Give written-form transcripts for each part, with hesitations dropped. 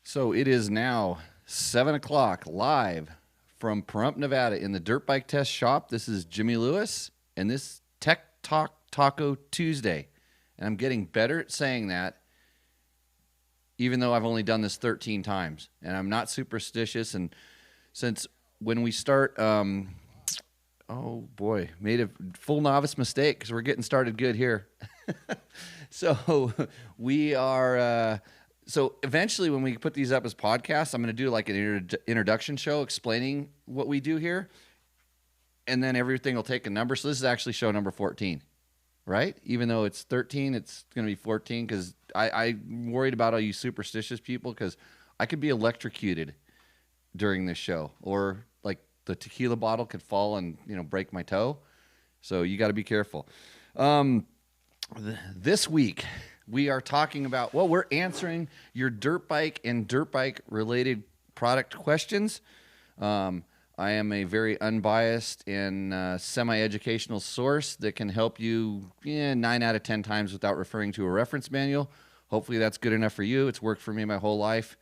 So it is now 7 o'clock live from Pahrump, Nevada in the Dirt Bike Test Shop. This is Jimmy Lewis, and this Tech Talk Taco Tuesday. And I'm getting better at saying that, even though I've only done this 13 times. And I'm not superstitious. And since when we start, oh boy, made a full novice mistake because we're getting started good here. So we are... So eventually when we put these up as podcasts, I'm going to do like an introduction show explaining what we do here. And then everything will take a number. So this is actually show number 14, right? Even though it's 13, it's going to be 14 because I'm worried about all you superstitious people because I could be electrocuted during this show. Or like the tequila bottle could fall and, break my toe. So you got to be careful. This week... we are talking about, we're answering your dirt bike and dirt bike related product questions. I am a very unbiased and semi-educational source that can help you 9 out of 10 times without referring to a reference manual. Hopefully that's good enough for you. It's worked for me my whole life.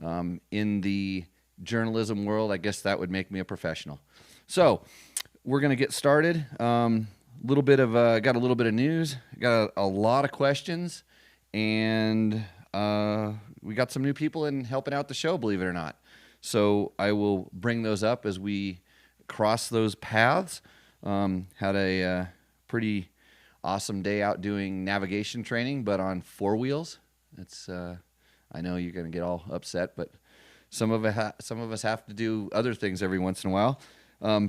In the journalism world, I guess that would make me a professional. So we're going to get started. Got a little bit of news, got a lot of questions, and we got some new people in helping out the show, believe it or not. So I will bring those up as we cross those paths. Had a pretty awesome day out doing navigation training, but on 4 wheels. It's I know you're going to get all upset, but some of us have to do other things every once in a while.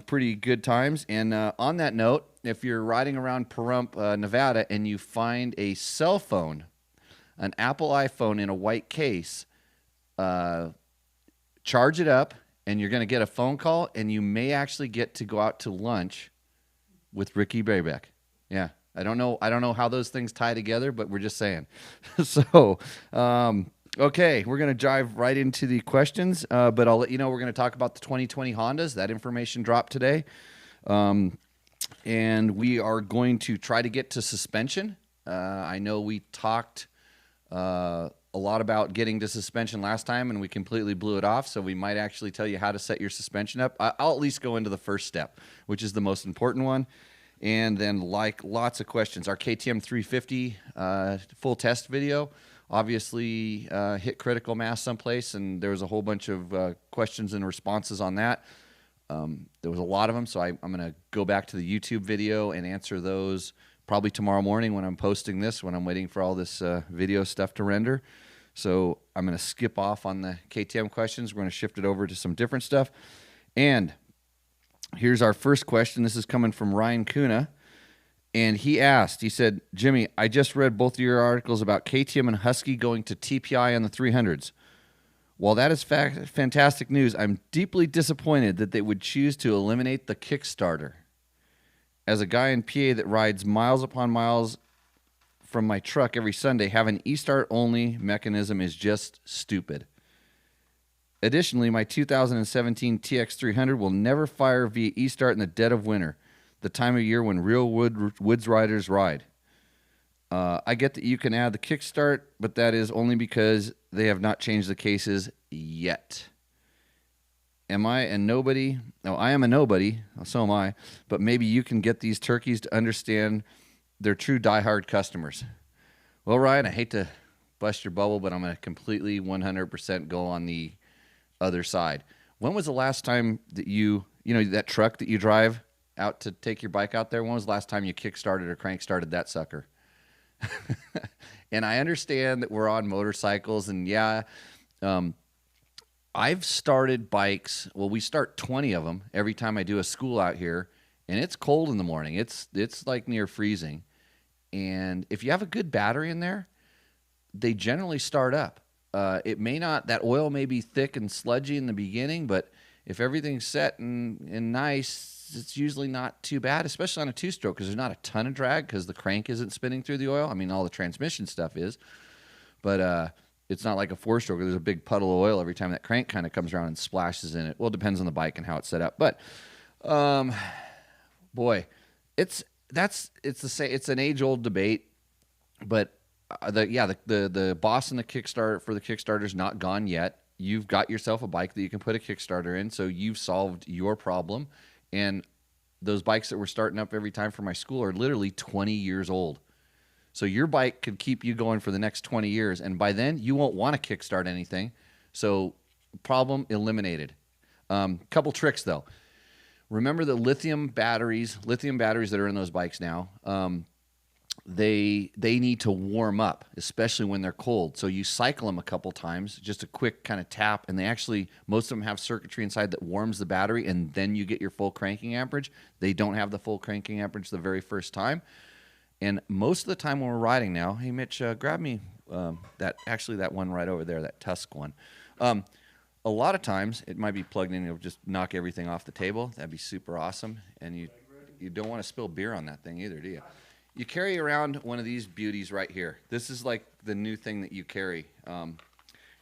Pretty good times. And on that note, if you're riding around Pahrump, Nevada, and you find a cell phone, an Apple iPhone in a white case, charge it up, and you're going to get a phone call, and you may actually get to go out to lunch with Ricky Braybeck. Yeah, I don't know how those things tie together, but we're just saying. So, okay, we're going to dive right into the questions, but I'll let you know we're going to talk about the 2020 Hondas. That information dropped today. And we are going to try to get to suspension. I know we talked a lot about getting to suspension last time, and we completely blew it off, so we might actually tell you how to set your suspension up. I'll at least go into the first step, which is the most important one. And then, like lots of questions, our KTM 350 full test video obviously hit critical mass someplace, and there was a whole bunch of questions and responses on that. There was a lot of them, so I'm going to go back to the YouTube video and answer those probably tomorrow morning when I'm posting this, when I'm waiting for all this video stuff to render. So I'm going to skip off on the KTM questions. We're going to shift it over to some different stuff. And here's our first question. This is coming from Ryan Kuna. And he said, Jimmy, I just read both of your articles about KTM and Husky going to TPI on the 300s. While that is fantastic news, I'm deeply disappointed that they would choose to eliminate the Kickstarter. As a guy in PA that rides miles upon miles from my truck every Sunday, having e-start only mechanism is just stupid. Additionally, my 2017 TX300 will never fire via e-start in the dead of winter, the time of year when real woods riders ride. I get that you can add the kickstart, but that is only because they have not changed the cases yet. Am I a nobody? No, I am a nobody. So am I. But maybe you can get these turkeys to understand they're true diehard customers. Well, Ryan, I hate to bust your bubble, but I'm going to completely 100% go on the other side. When was the last time that that truck that you drive out to take your bike out there, when was the last time you kick-started or crank-started that sucker? And I understand that we're on motorcycles, and I've started bikes. Well, we start 20 of them every time I do a school out here, and it's cold in the morning. It's like near freezing. And if you have a good battery in there, they generally start up. That oil may be thick and sludgy in the beginning, but if everything's set and nice, it's usually not too bad, especially on a two-stroke because there's not a ton of drag because the crank isn't spinning through the oil. I mean, all the transmission stuff is, but it's not like a four-stroke. There's a big puddle of oil every time that crank kind of comes around and splashes in it. Well, it depends on the bike and how it's set up. But, boy, it's an age-old debate. But the boss in the Kickstarter for the Kickstarter's not gone yet. You've got yourself a bike that you can put a Kickstarter in, so you've solved your problem. And those bikes that we're starting up every time for my school are literally 20 years old. So your bike could keep you going for the next 20 years, and by then you won't want to kickstart anything. So problem eliminated. Couple tricks though. Remember the lithium batteries that are in those bikes now. They need to warm up, especially when they're cold. So you cycle them a couple times, just a quick kind of tap, and most of them have circuitry inside that warms the battery, and then you get your full cranking amperage. They don't have the full cranking amperage the very first time. And most of the time when we're riding now, hey Mitch, grab me that one right over there, that Tusk one. A lot of times it might be plugged in, it'll just knock everything off the table. That'd be super awesome. And you don't want to spill beer on that thing either, do you? You carry around one of these beauties right here. This is like the new thing that you carry.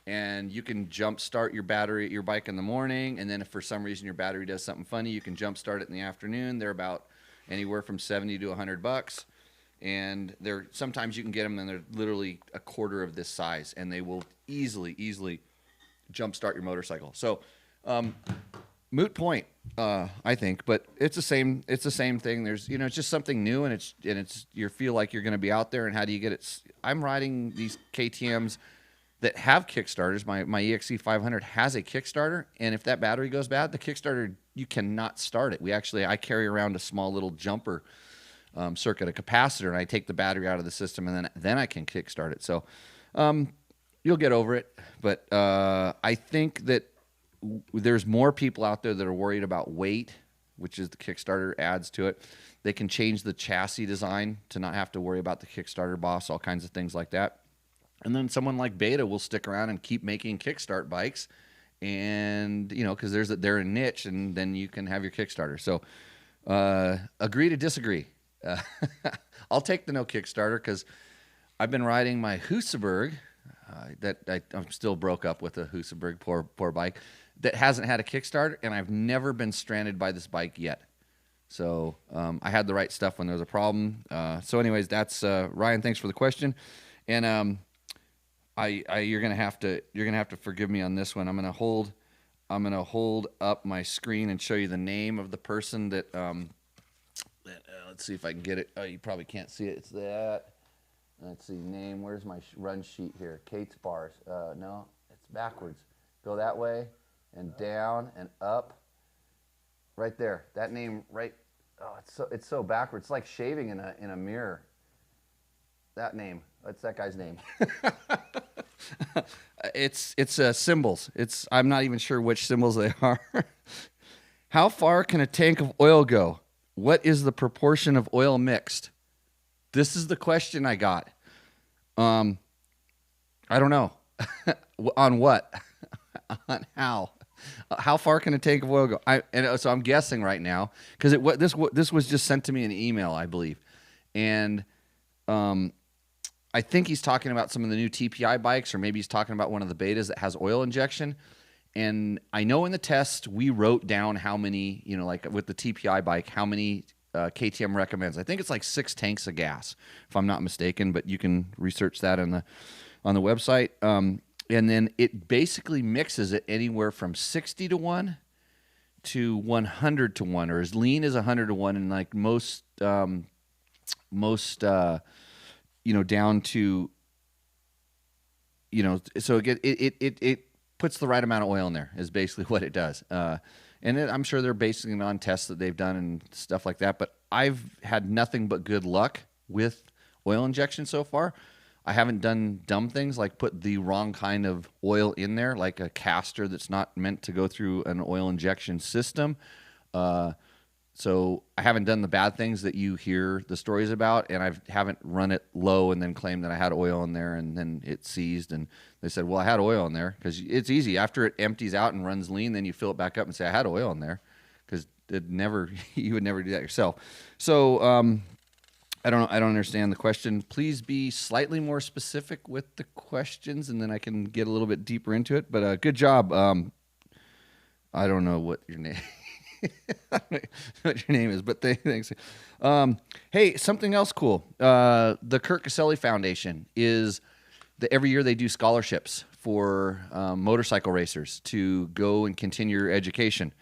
And you can jump start your bike in the morning, and then if for some reason your battery does something funny, you can jump start it in the afternoon. They're about anywhere from $70 to $100. And sometimes you can get them and they're literally a quarter of this size, and they will easily jump start your motorcycle. So moot point, I think, but it's the same thing. There's, it's just something new, and it's you feel like you're going to be out there, and how do you get it? I'm riding these KTMs that have Kickstarters. My EXE 500 has a Kickstarter, and if that battery goes bad, the Kickstarter, you cannot start it. I carry around a small little jumper circuit, a capacitor, and I take the battery out of the system, and then I can kickstart it. So you'll get over it, but I think that there's more people out there that are worried about weight, which is the Kickstarter adds to it. They can change the chassis design to not have to worry about the Kickstarter boss, all kinds of things like that. And then someone like Beta will stick around and keep making kickstart bikes, and because they're a niche, and then you can have your Kickstarter. So agree to disagree. I'll take the no Kickstarter because I've been riding my Husaberg I'm still broke up with the Husaberg, poor bike, that hasn't had a Kickstarter, and I've never been stranded by this bike yet. So I had the right stuff when there was a problem. So anyways, that's Ryan. Thanks for the question, and you're gonna have to forgive me on this one. I'm gonna hold up my screen and show you the name of the person that. Let's see if I can get it. Oh, you probably can't see it. It's that. Let's see, name. Where's my run sheet here? Kate's bars. No, it's backwards. Go that way and down and up. Right there. That name. Right. Oh, it's so backwards. It's like shaving in a mirror. That name. What's that guy's name? It's symbols. I'm not even sure which symbols they are. How far can a tank of oil go? What is the proportion of oil mixed? This is the question I got. I don't know. On what? On how? How far can a tank of oil go? So I'm guessing right now because this was just sent to me in an email, I believe, and I think he's talking about some of the new TPI bikes, or maybe he's talking about one of the betas that has oil injection. And I know in the test we wrote down how many, like with the TPI bike, how many KTM recommends. I think it's like 6 tanks of gas, if I'm not mistaken, but you can research that on the website. And then it basically mixes it anywhere from 60 to 1 to 100 to 1, or as lean as 100 to 1, and like most down to, so it puts the right amount of oil in there is basically what it does. I'm sure they're basing it on tests that they've done and stuff like that, but I've had nothing but good luck with oil injection so far. I haven't done dumb things like put the wrong kind of oil in there, like a caster that's not meant to go through an oil injection system. So I haven't done the bad things that you hear the stories about, and I haven't run it low and then claimed that I had oil in there, and then it seized, and they said, well, I had oil in there, because it's easy. After it empties out and runs lean, then you fill it back up and say, I had oil in there, because you would never do that yourself. So I don't understand the question. Please be slightly more specific with the questions, and then I can get a little bit deeper into it. But good job. I don't know what your name I don't know what your name is, but thanks. Hey, something else cool. The Kurt Caselli Foundation is every year they do scholarships for motorcycle racers to go and continue your education.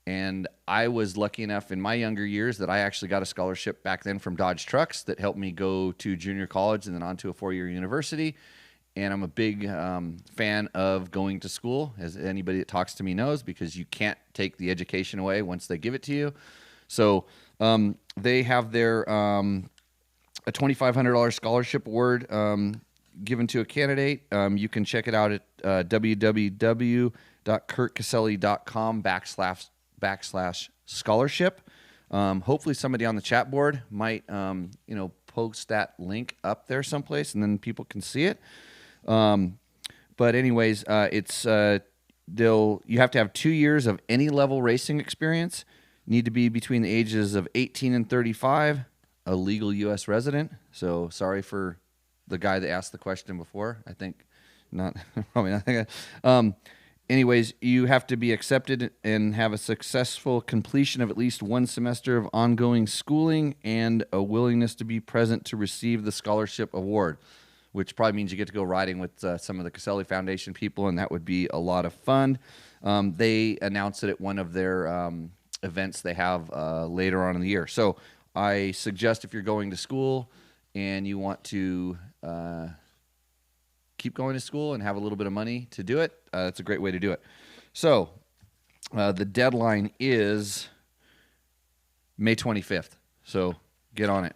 And I was lucky enough in my younger years that I actually got a scholarship back then from Dodge Trucks that helped me go to junior college and then on to a 4-year university. And I'm a big fan of going to school, as anybody that talks to me knows, because you can't take the education away once they give it to you. So they have their a $2,500 scholarship award given to a candidate. You can check it out at www.kurtcaselli.com/scholarship. Hopefully somebody on the chat board might post that link up there someplace, and then people can see it. But anyways, it's you have to have 2 years of any level racing experience, need to be between the ages of 18 and 35, a legal U.S. resident. So sorry for the guy that asked the question before. I think not, probably not. Anyways, you have to be accepted and have a successful completion of at least 1 semester of ongoing schooling and a willingness to be present to receive the scholarship award, which probably means you get to go riding with some of the Caselli Foundation people, and that would be a lot of fun. They announce it at one of their events they have later on in the year. So I suggest if you're going to school and you want to keep going to school and have a little bit of money to do it, that's a great way to do it. So the deadline is May 25th, so get on it.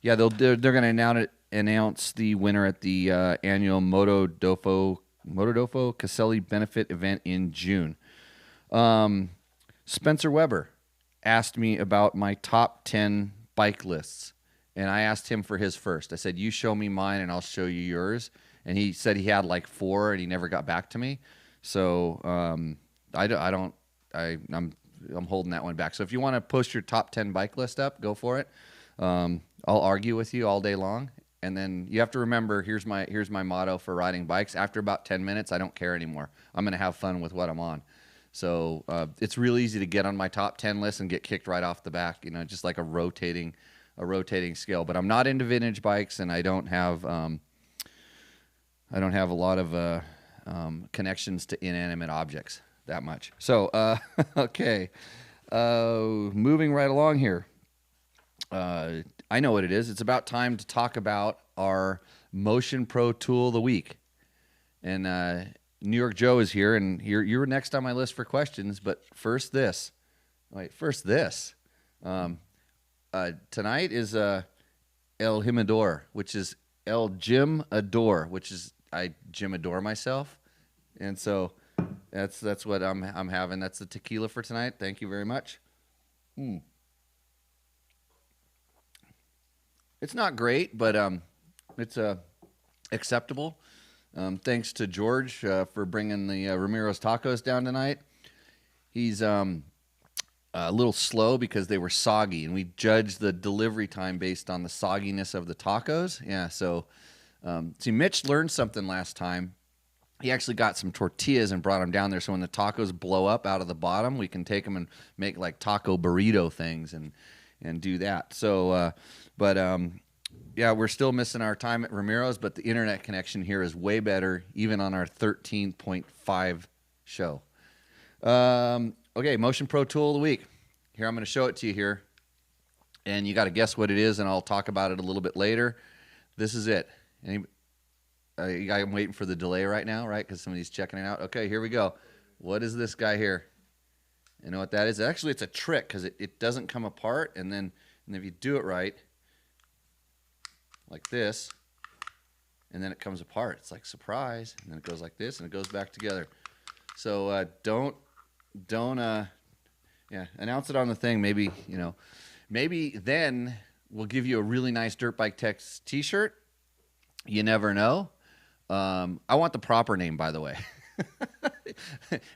Yeah, they're going to announce the winner at the annual Motodofo Caselli benefit event in June. Spencer Weber asked me about my top 10 bike lists, and I asked him for his first. I said, you show me mine and I'll show you yours. And he said he had like 4 and he never got back to me. So I'm holding that one back. So if you want to post your top 10 bike list up, go for it. I'll argue with you all day long. And then you have to remember, here's my motto for riding bikes. After about 10 minutes, I don't care anymore. I'm going to have fun with what I'm on. So it's real easy to get on my top 10 list and get kicked right off the back, just like a rotating scale. But I'm not into vintage bikes, and I don't have a lot of connections to inanimate objects that much. So okay, moving right along here. I know what it is. It's about time to talk about our Motion Pro Tool of the Week. And New York Joe is here, and you were next on my list for questions. But first this. Tonight is El Jimador, which is El Jim Adore, which is I Jim Adore myself. And so that's what I'm having. That's the tequila for tonight. Thank you very much. It's not great, but it's acceptable. Thanks to George for bringing the Ramiro's tacos down tonight. He's a little slow because they were soggy, and we judged the delivery time based on the sogginess of the tacos. Yeah, so see, Mitch learned something last time. He actually got some tortillas and brought them down there, so when the tacos blow up out of the bottom, we can take them and make like taco burrito things and do that. So, yeah, we're still missing our time at Ramiro's, but the internet connection here is way better, even on our 13.5 show. Okay, Motion Pro Tool of the Week. Here, I'm going to show it to you here, and you got to guess what it is, and I'll talk about it a little bit later. This is it. I'm waiting for the delay right now, right, because somebody's checking it out. Okay, here we go. What is this guy here? You know what that is? Actually, it's a trick because it doesn't come apart, and then if you do it right, like this, and then it comes apart. It's like surprise, and then it goes like this, and it goes back together. So don't announce it on the thing. Maybe then we'll give you a really nice Dirt Bike Techs t-shirt. You never know. I want the proper name, by the way.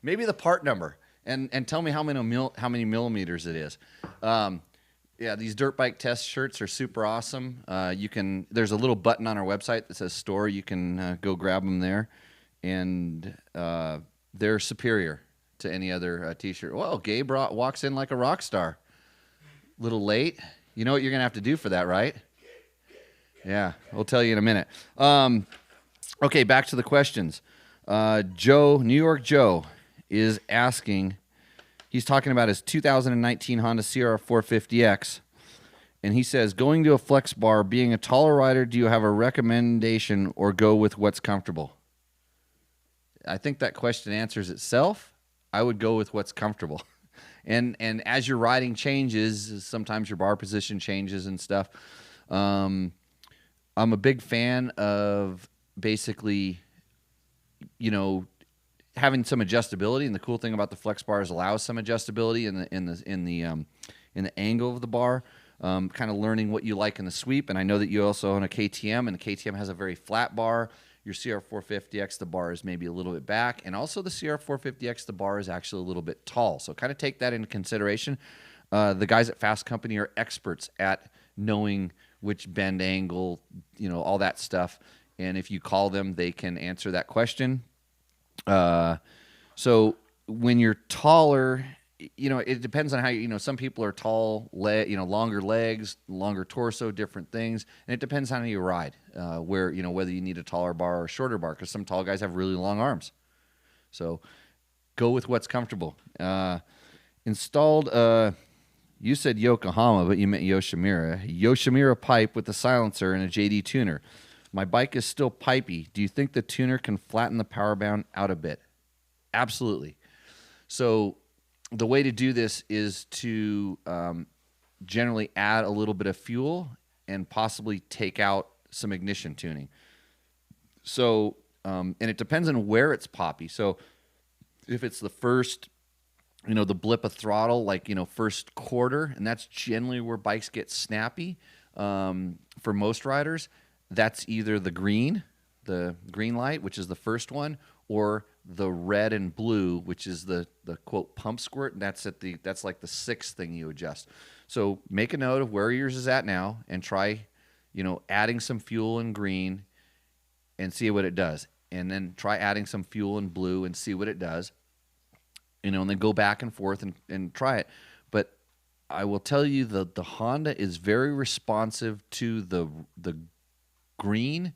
Maybe the part number, and tell me how many millimeters it is. Yeah, these Dirt Bike Test shirts are super awesome. There's a little button on our website that says store. You can go grab them there, and they're superior to any other T-shirt. Well, Gabe walks in like a rock star. Little late. You know what you're going to have to do for that, right? Yeah, I'll tell you in a minute. Okay, back to the questions. New York Joe, is asking, he's talking about his 2019 Honda CRF 450X, and he says, going to a flex bar, being a taller rider, do you have a recommendation or go with what's comfortable? I think that question answers itself. I would go with what's comfortable. And as your riding changes, sometimes your bar position changes and stuff. I'm a big fan of basically, having some adjustability, and the cool thing about the flex bars allows some adjustability in the angle of the bar. Kind of learning what you like in the sweep, and I know that you also own a KTM, and the KTM has a very flat bar. Your CR450X, the bar is maybe a little bit back, and also the CR450X, the bar is actually a little bit tall. So kind of take that into consideration. The guys at Fast Company are experts at knowing which bend angle, all that stuff. And if you call them, they can answer that question. So when you're taller, it depends on how some people are tall, longer legs, longer torso, different things. And it depends on how you ride, whether you need a taller bar or a shorter bar, because some tall guys have really long arms. So go with what's comfortable. Installed, you said Yokohama, but you meant Yoshimura. Yoshimura pipe with the silencer and a JD tuner. My bike is still pipey. Do you think the tuner can flatten the power band out a bit? Absolutely. So the way to do this is to generally add a little bit of fuel and possibly take out some ignition tuning. So, and it depends on where it's poppy. So if it's the first, the blip of throttle, like, first quarter, and that's generally where bikes get snappy for most riders, that's either the green light, which is the first one, or the red and blue, which is the quote pump squirt. And that's like the sixth thing you adjust. So make a note of where yours is at now and try, adding some fuel in green and see what it does. And then try adding some fuel in blue and see what it does. And then go back and forth and try it. But I will tell you that the Honda is very responsive to the green,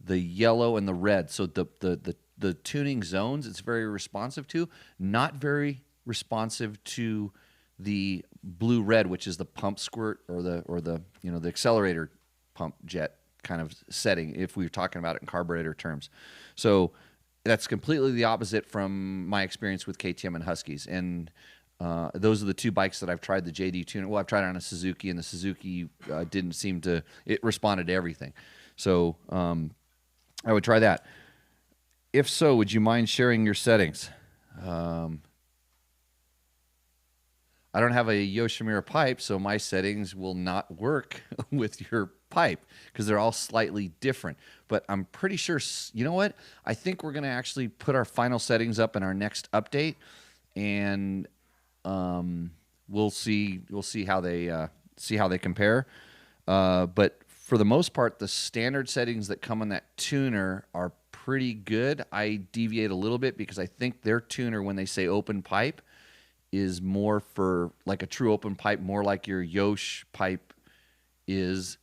the yellow, and the red. So the tuning zones it's very responsive to, not very responsive to the blue red, which is the pump squirt or the accelerator pump jet kind of setting, if we were talking about it in carburetor terms. So that's completely the opposite from my experience with KTM and Huskies. And those are the two bikes that I've tried the JD tuner. Well, I've tried it on a Suzuki, and the Suzuki didn't seem to, it responded to everything. So I would try that. If so, would you mind sharing your settings? I don't have a Yoshimura pipe, so my settings will not work with your pipe because they're all slightly different. But I'm pretty sure, you know what? I think we're going to actually put our final settings up in our next update, and we'll see how they compare. But for the most part, the standard settings that come on that tuner are pretty good. I deviate a little bit because I think their tuner, when they say open pipe, is more for like a true open pipe, more like your Yosh pipe is.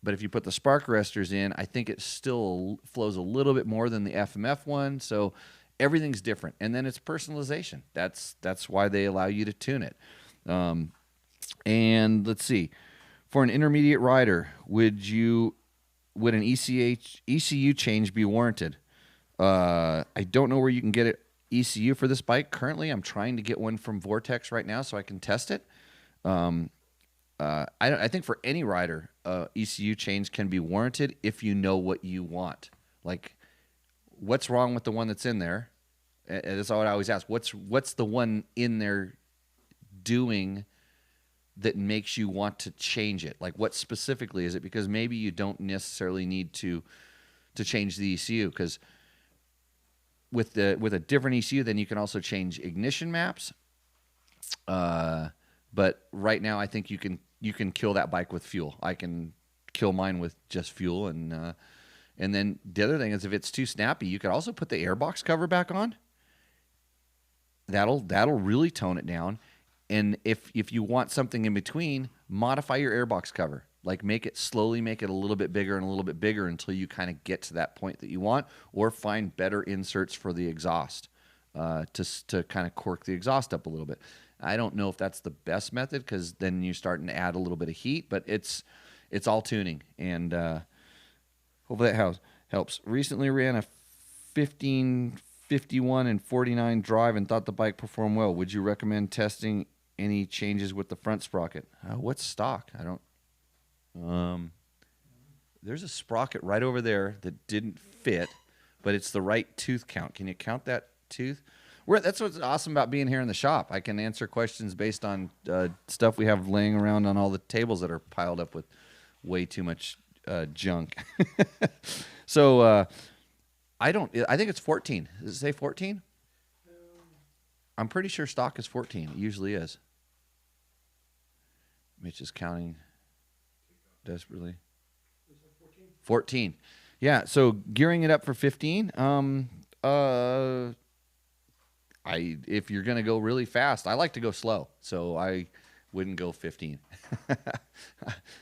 But if you put the spark arresters in, I think it still flows a little bit more than the FMF one. So everything's different. And then it's personalization. That's why they allow you to tune it. And let's see. For an intermediate rider, would an ECU change be warranted? I don't know where you can get it ECU for this bike. Currently, I'm trying to get one from Vortex right now so I can test it. I think for any rider, ECU change can be warranted if you know what you want. Like, what's wrong with the one that's in there? And that's what I always ask. What's the one in there doing that makes you want to change it? Like, what specifically is it? Because maybe you don't necessarily need to change the ECU, because with a different ECU, then you can also change ignition maps. But right now, I think you can kill that bike with fuel. I can kill mine with just fuel, and then the other thing is, if it's too snappy, you could also put the airbox cover back on. that'll really tone it down. And if you want something in between, modify your airbox cover. Like make it a little bit bigger and a little bit bigger until you kind of get to that point that you want, or find better inserts for the exhaust to kind of cork the exhaust up a little bit. I don't know if that's the best method, because then you're starting to add a little bit of heat, but it's all tuning, and hopefully that helps. Recently ran a 1551 and 49 drive and thought the bike performed well. Would you recommend testing any changes with the front sprocket? What's stock? I don't. There's a sprocket right over there that didn't fit, but it's the right tooth count. Can you count that tooth? That's what's awesome about being here in the shop. I can answer questions based on stuff we have laying around on all the tables that are piled up with way too much junk. So I think it's 14. Does it say 14? I'm pretty sure stock is 14. It usually is. Mitch is counting desperately. 14. Yeah, so gearing it up for 15. If you're going to go really fast, I like to go slow, so I wouldn't go 15.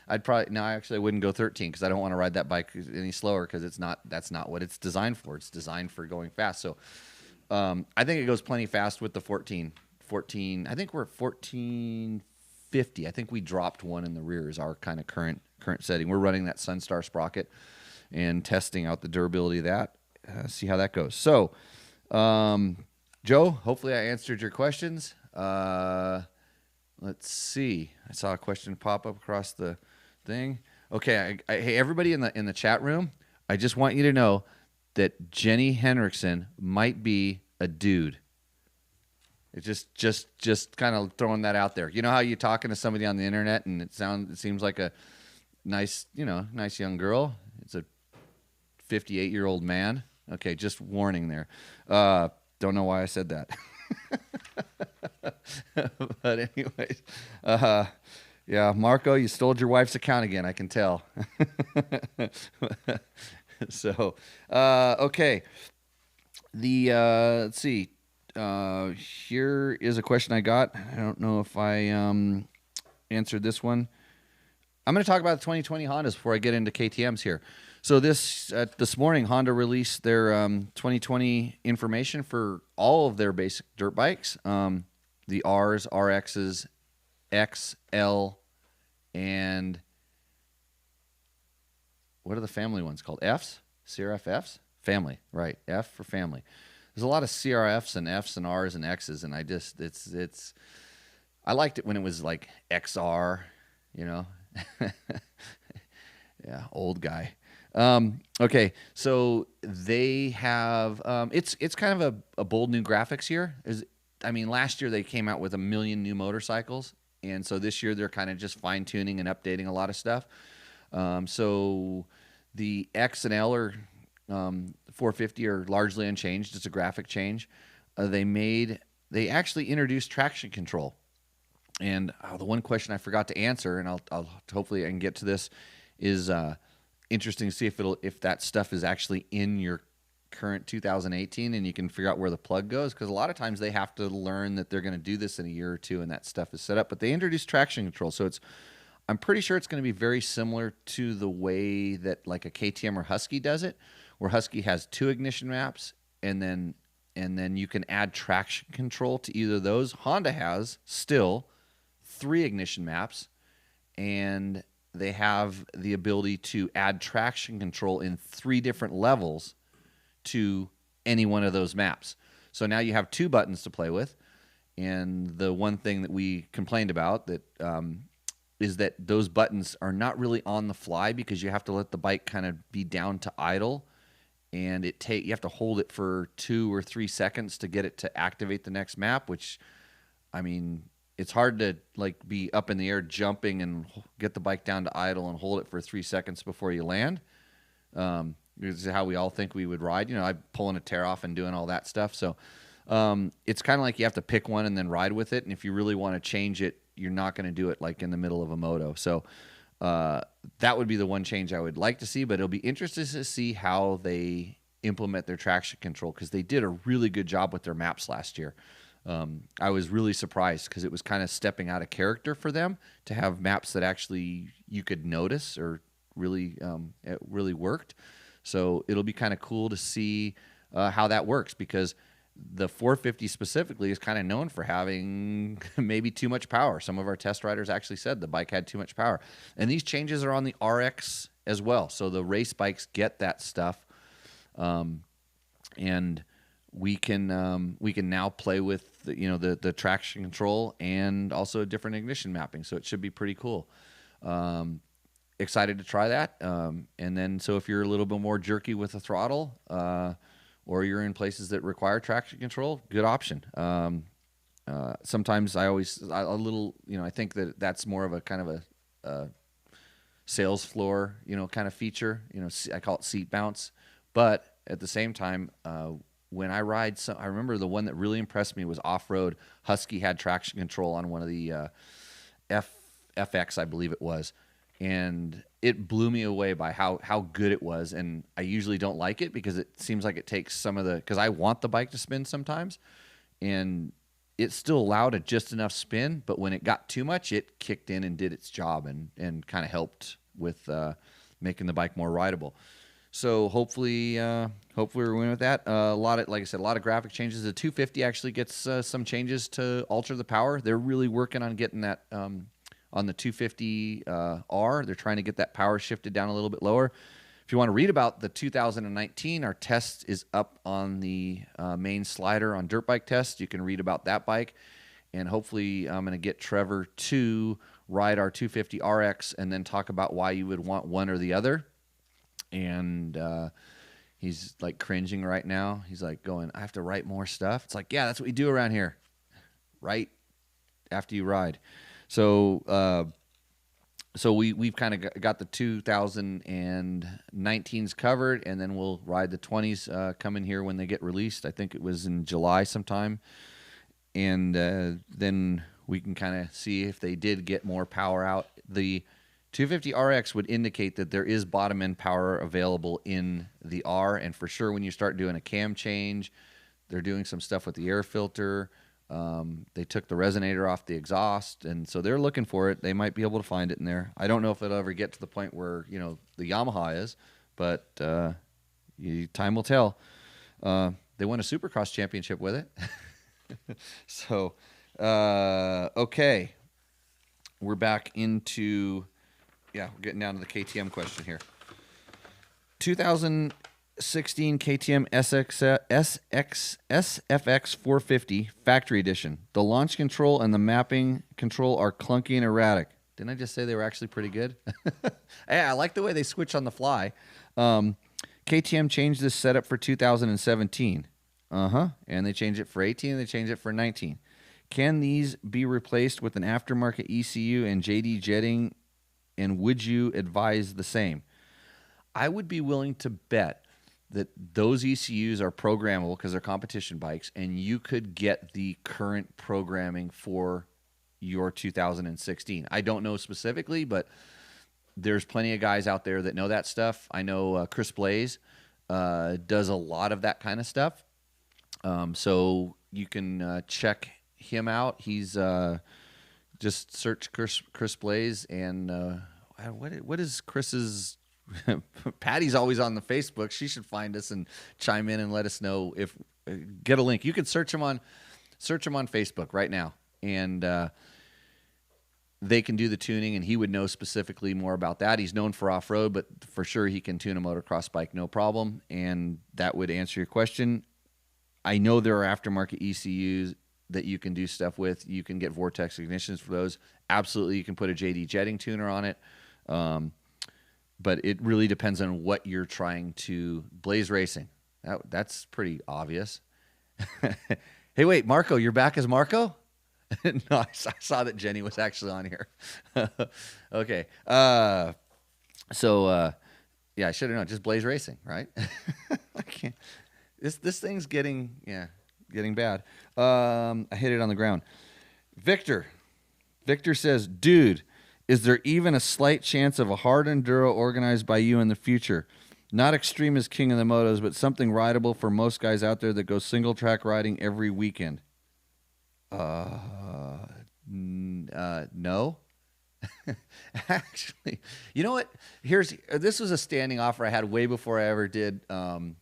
I wouldn't go 13, because I don't want to ride that bike any slower, because that's not what it's designed for. It's designed for going fast. So I think it goes plenty fast with the 14. I think we're at 1450. I think we dropped one in the rear is our kind of current setting. We're running that Sunstar sprocket and testing out the durability of that. See how that goes. So, Joe, hopefully I answered your questions. Let's see. I saw a question pop up across the thing. Okay, hey, everybody in the chat room, I just want you to know that Jenny Henriksen might be a dude. It's just kind of throwing that out there. You know how you're talking to somebody on the internet and it seems like a nice young girl. It's a 58-year-old man. Okay, just warning there. Don't know why I said that. But anyways, yeah, Marco, you stole your wife's account again, I can tell. So, okay. Let's see. Here is a question I got. I don't know if I answered this one. I'm going to talk about the 2020 Hondas before I get into KTMs here. So this morning, Honda released their 2020 information for all of their basic dirt bikes, the Rs, RXs, XL, and what are the family ones called? Fs? CRFs? Family, right? F for family. There's a lot of CRFs and Fs and Rs and Xs, and I liked it when it was like XR, you know. Yeah, old guy. Okay, so they have it's kind of a bold new graphics here. Last year they came out with 1 million new motorcycles, and so this year they're kind of just fine tuning and updating a lot of stuff. So the X and L are 450 are largely unchanged. It's a graphic change. They actually introduced traction control. And the one question I forgot to answer, and I'll hopefully I can get to this, is interesting to see if that stuff is actually in your current 2018, and you can figure out where the plug goes, because a lot of times they have to learn that they're going to do this in a year or two, and that stuff is set up. But they introduced traction control, so I'm pretty sure it's going to be very similar to the way that like a KTM or Husky does it, where Husky has 2 ignition maps, and then you can add traction control to either of those. Honda has still 3 ignition maps, and they have the ability to add traction control in 3 different levels to any one of those maps. So now you have 2 buttons to play with. And the one thing that we complained about is that those buttons are not really on the fly, because you have to let the bike kind of be down to idle, and you have to hold it for 2 or 3 seconds to get it to activate the next map, which, it's hard to be up in the air jumping and get the bike down to idle and hold it for 3 seconds before you land. This is how we all think we would ride. I'm pulling a tear off and doing all that stuff. So it's kind of like you have to pick one and then ride with it. And if you really want to change it, you're not going to do it like in the middle of a moto. So that would be the one change I would like to see. But it'll be interesting to see how they implement their traction control, because they did a really good job with their maps last year. I was really surprised because it was kind of stepping out of character for them to have maps that actually you could notice or really it really worked. So it'll be kind of cool to see how that works, because the 450 specifically is kind of known for having maybe too much power. Some of our test riders actually said the bike had too much power. And these changes are on the RX as well. So the race bikes get that stuff. And we can now play with the traction control and also different ignition mapping. So it should be pretty cool. Excited to try that. And then so if you're a little bit more jerky with the throttle, or you're in places that require traction control, good option. Sometimes I think that's more of a kind of a sales floor, kind of feature. I call it seat bounce. But at the same time, when I ride, I remember the one that really impressed me was off-road. Husky had traction control on one of the FX, I believe it was. And it blew me away by how good it was. And I usually don't like it because it seems like it takes some of because I want the bike to spin sometimes. And it still allowed a just enough spin, but when it got too much, it kicked in and did its job and kind of helped with making the bike more rideable. So hopefully we're winning with that. Like I said, a lot of graphic changes. The 250 actually gets some changes to alter the power. They're really working on getting that on the 250R. They're trying to get that power shifted down a little bit lower. If you want to read about the 2019, our test is up on the main slider on Dirt Bike Test. You can read about that bike. And hopefully I'm going to get Trevor to ride our 250 RX and then talk about why you would want one or the other. And he's like cringing right now. He's like going, I have to write more stuff. It's like, yeah, that's what we do around here. Right after you ride. So we've kind of got the 2019s covered, and then we'll ride the 20s coming here when they get released. I think it was in July sometime. And then we can kind of see if they did get more power out. The 250 RX would indicate that there is bottom end power available in the R, and for sure when you start doing a cam change, they're doing some stuff with the air filter. They took the resonator off the exhaust, and so they're looking for it. They might be able to find it in there. I don't know if it'll ever get to the point where the Yamaha is, but time will tell. They won a Supercross championship with it. So okay, we're back into we're getting down to the KTM question here. 2016 KTM SFX 450 Factory Edition. The launch control and the mapping control are clunky and erratic. Didn't I just say they were actually pretty good? Hey, I like the way they switch on the fly. KTM changed this setup for 2017. And they changed it for 18 and they changed it for 19. Can these be replaced with an aftermarket ECU and JD jetting, and would you advise the same? I would be willing to bet that those ECUs are programmable because they're competition bikes, and you could get the current programming for your 2016. I don't know specifically, but there's plenty of guys out there that know that stuff. I know Chris Blaze does a lot of that kind of stuff. So you can check him out. He's just search Chris Blaze, and what is Chris's... Patty's always on the Facebook. She should find us and chime in and let us know if get a link. You could search him on Facebook right now, and they can do the tuning, and he would know specifically more about that. He's known for off-road, but for sure he can tune a motocross bike, no problem, and that would answer your question. I know there are aftermarket ECUs that you can do stuff with. You can get Vortex ignitions for those. Absolutely, you can put a JD jetting tuner on it. But it really depends on what you're trying to... Blaze Racing. That's pretty obvious. Hey, wait, Marco, you're back as Marco? No, I saw that Jenny was actually on here. Okay. I should have known. Just Blaze Racing, right? I can't... This thing's getting bad. I hit it on the ground. Victor says, dude, is there even a slight chance of a hard enduro organized by you in the future? Not extreme as king of the motos, but something rideable for most guys out there that go single track riding every weekend. No. Actually, you know what? This was a standing offer I had way before I ever did King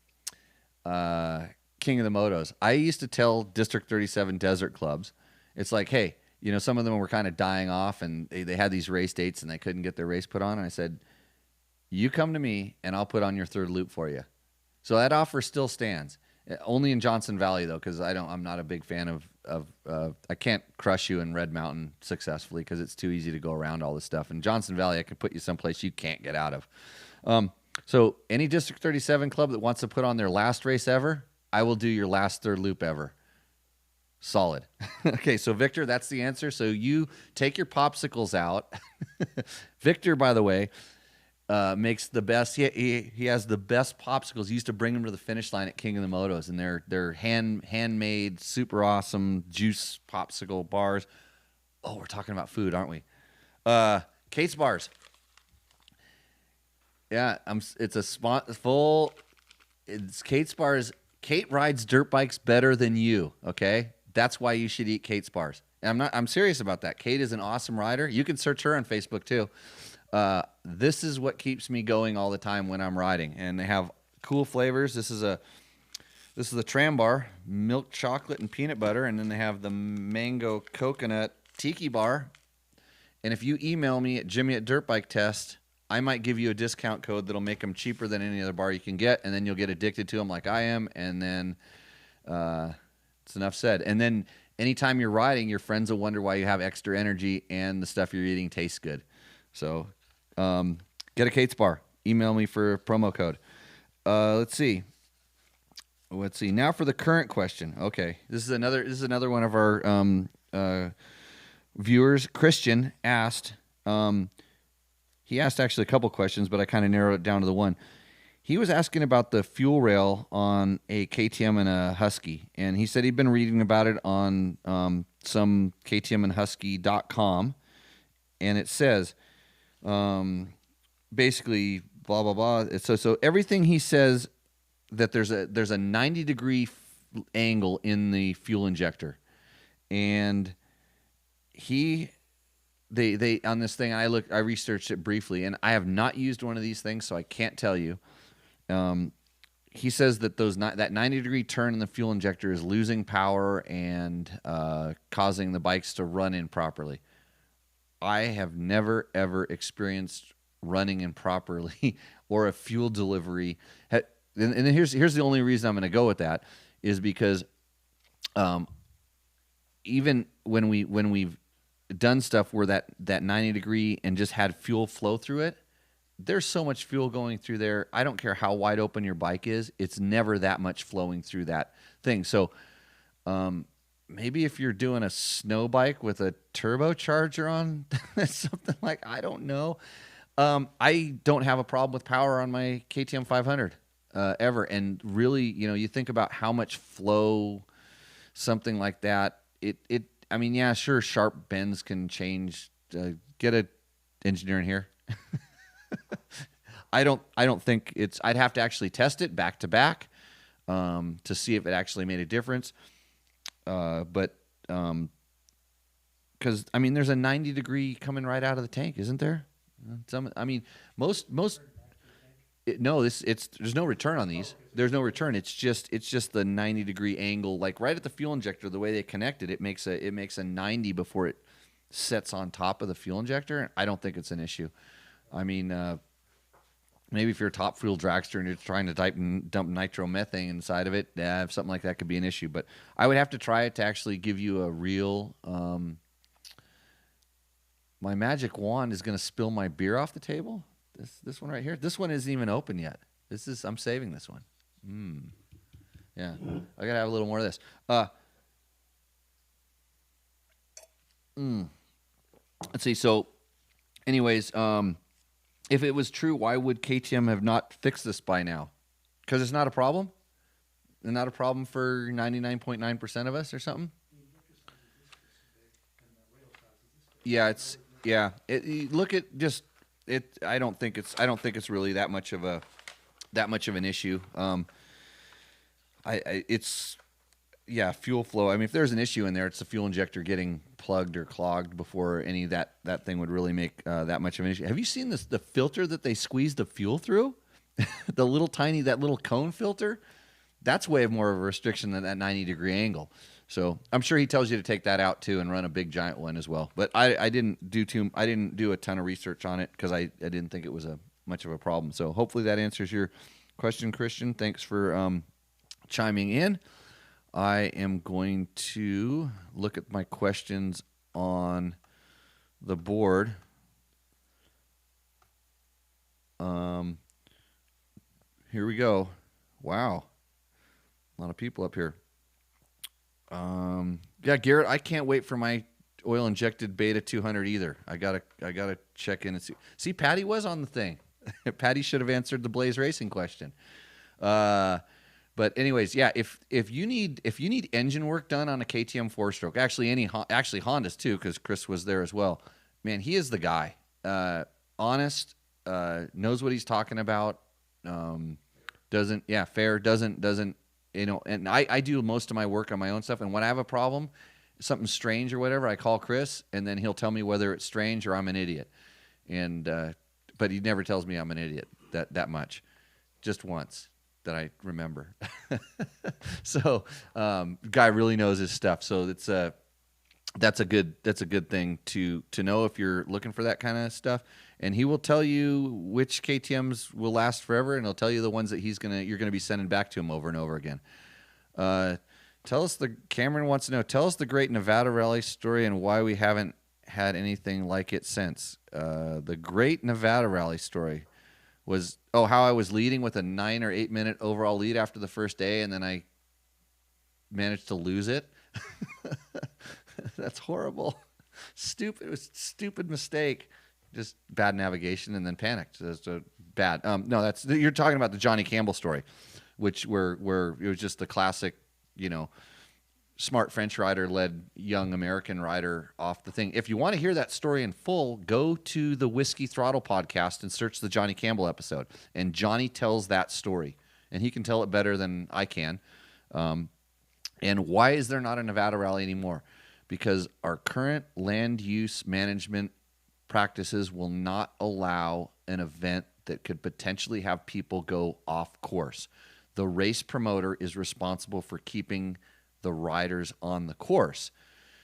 of the Motos. I used to tell District 37 desert clubs, it's like, hey, some of them were kind of dying off and they had these race dates and they couldn't get their race put on. And I said, you come to me and I'll put on your third loop for you. So that offer still stands. Only in Johnson Valley though, because I'm not a big fan of I can't crush you in Red Mountain successfully because it's too easy to go around all this stuff. In Johnson Valley, I can put you someplace you can't get out of. So any District 37 club that wants to put on their last race ever, I will do your last third loop ever. Solid. Okay, so Victor, that's the answer. So you take your popsicles out. Victor, by the way, makes the best. He has the best popsicles. He used to bring them to the finish line at King of the Motos, and they're handmade, super awesome juice popsicle bars. Oh, we're talking about food, aren't we? Kate's Bars. Yeah, it's a spot full. It's Kate's Bars. Kate rides dirt bikes better than you. Okay, that's why you should eat Kate's Bars. And I'm serious about that. Kate is an awesome rider. You can search her on Facebook too. This is what keeps me going all the time when I'm riding, and they have cool flavors. This is the Tram Bar, milk chocolate and peanut butter, and then they have the mango coconut tiki bar. And if you email me at Jimmy@DirtBikeTest, I might give you a discount code that'll make them cheaper than any other bar you can get, and then you'll get addicted to them like I am, and then it's enough said. And then anytime you're riding, your friends will wonder why you have extra energy and the stuff you're eating tastes good. So get a Kate's Bar. Email me for a promo code. Let's see. Now for the current question. Okay, this is another one of our viewers. Christian asked. He asked actually a couple questions, but I kind of narrowed it down to the one. He was asking about the fuel rail on a KTM and a Husky, and he said he'd been reading about it on some KTMandHusky.com, and it says basically blah blah blah. So everything he says that there's a 90-degree angle in the fuel injector, and they on this thing, I researched it briefly, and I have not used one of these things, so I can't tell you. He says that that 90-degree turn in the fuel injector is losing power and causing the bikes to run improperly. I have never ever experienced running improperly or a fuel delivery. And then here's the only reason I'm going to go with that is because even when we've done stuff where that 90-degree and just had fuel flow through it, there's so much fuel going through there. I don't care how wide open your bike is. It's never that much flowing through that thing. So maybe if you're doing a snow bike with a turbocharger on, something like, I don't know. I don't have a problem with power on my KTM 500 ever. And really, you think about how much flow something like that, I mean, yeah, sure, sharp bends can change. Get an engineer in here. I don't think it's. I'd have to actually test it back to back to see if it actually made a difference. But because I mean, there's a 90-degree coming right out of the tank, isn't there? Most. There's no return on these. There's no return. It's just the 90-degree angle, like right at the fuel injector. The way they connect it, it makes a 90 before it sets on top of the fuel injector. I don't think it's an issue. I mean, maybe if you're a top fuel dragster and you're trying to dump nitromethane inside of it, something like that could be an issue. But I would have to try it to actually give you a real. My magic wand is going to spill my beer off the table. This one right here. This one isn't even open yet. I'm saving this one. Yeah, I gotta have a little more of this. Let's see. So, anyways, if it was true, why would KTM have not fixed this by now? Because it's not a problem. It's not a problem for 99.9% of us, or something. Yeah, look at just. I don't think it's really that much of an issue. Yeah, fuel flow. I mean, if there's an issue in there, it's the fuel injector getting plugged or clogged before any of that thing would really make that much of an issue. Have you seen the filter that they squeeze the fuel through? The that little cone filter? That's way more of a restriction than that 90-degree angle. So I'm sure he tells you to take that out too and run a big giant one as well. But I didn't do a ton of research on it because I didn't think it was much of a problem. So hopefully that answers your question, Christian. Thanks for chiming in. I am going to look at my questions on the board. Here we go. Wow. A lot of people up here. Yeah, Garrett, I can't wait for my oil injected Beta 200 either. I gotta check in and see. See, Patty was on the thing. Patty should have answered the Blaze Racing question. But anyways, yeah, if you need engine work done on a KTM 4-stroke, actually Hondas too, because Chris was there as well. Man, he is the guy. Honest, knows what he's talking about. Doesn't and I do most of my work on my own stuff. And when I have a problem, something strange or whatever, I call Chris, and then he'll tell me whether it's strange or I'm an idiot. And but he never tells me I'm an idiot that much, just once that I remember. So guy really knows his stuff. So that's a good thing to know if you're looking for that kind of stuff. And he will tell you which KTMs will last forever, and he'll tell you the ones that you're gonna be sending back to him over and over again. Cameron wants to know, tell us the great Nevada Rally story and why we haven't had anything like it since. The great Nevada Rally story was how I was leading with a 9 or 8 minute overall lead after the first day, and then I managed to lose it. That's horrible. Stupid. It was a stupid mistake. Just bad navigation and then panicked. That's bad. No, you're talking about the Johnny Campbell story, where it was just the classic, smart French rider led young American rider off the thing. If you want to hear that story in full, go to the Whiskey Throttle podcast and search the Johnny Campbell episode. And Johnny tells that story, and he can tell it better than I can. And why is there not a Nevada Rally anymore? Because our current land use management practices will not allow an event that could potentially have people go off course. The race promoter is responsible for keeping the riders on the course.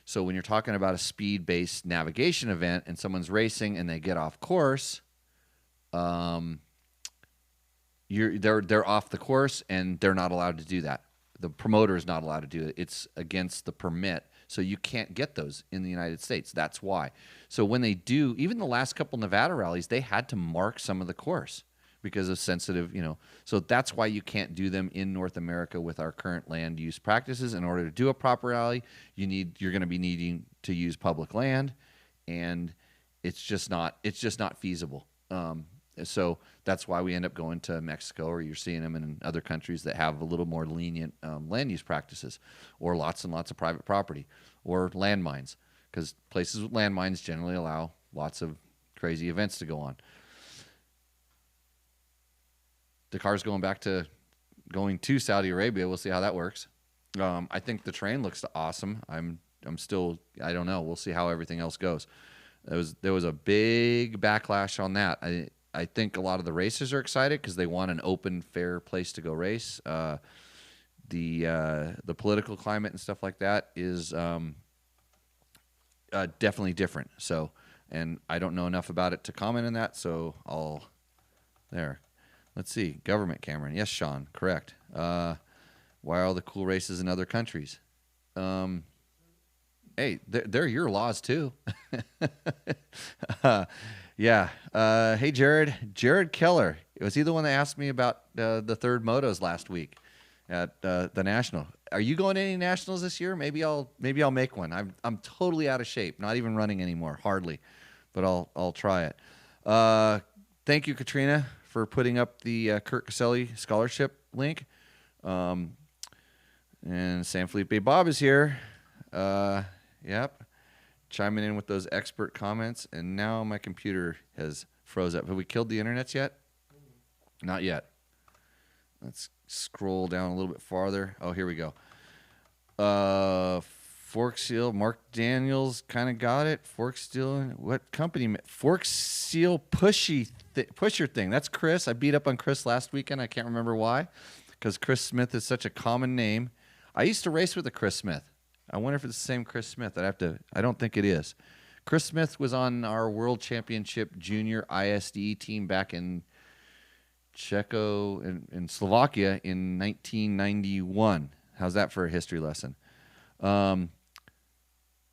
So when you're talking about a speed-based navigation event and someone's racing and they get off course, they're off the course and they're not allowed to do that. The promoter is not allowed to do it. It's against the permit. So you can't get those in the United States. That's why. So when they do, even the last couple Nevada rallies, they had to mark some of the course because of sensitive, So that's why you can't do them in North America with our current land use practices. In order to do a proper rally, you're going to be needing to use public land, and it's just not feasible. So that's why we end up going to Mexico, or you're seeing them in other countries that have a little more lenient land use practices, or lots and lots of private property, or landmines, because places with landmines generally allow lots of crazy events to go on. The car's going to Saudi Arabia. We'll see how that works. I think the train looks awesome. I don't know. We'll see how everything else goes. There was a big backlash on that. I think a lot of the racers are excited because they want an open, fair place to go race. The political climate and stuff like that is definitely different. So, and I don't know enough about it to comment on that. So let's see. Government, Cameron. Yes, Sean. Correct. Why are all the cool races in other countries? Hey, they're your laws too. Yeah. Hey, Jared Keller. Was he the one that asked me about the third motos last week at the National? Are you going to any Nationals this year? Maybe I'll make one. I'm totally out of shape, not even running anymore, hardly, but I'll try it. Thank you, Katrina, for putting up the Kurt Caselli scholarship link. And San Felipe Bob is here. Yep. Chiming in with those expert comments, and now my computer has froze up. Have we killed the internets yet? Not yet. Let's scroll down a little bit farther. Oh, here we go. Fork Seal. Mark Daniels kind of got it. Fork Seal. What company? Fork Seal pusher thing. That's Chris. I beat up on Chris last weekend. I can't remember why, because Chris Smith is such a common name. I used to race with a Chris Smith. I wonder if it's the same Chris Smith. I don't think it is. Chris Smith was on our World Championship Junior ISD team back in in Slovakia in 1991. How's that for a history lesson?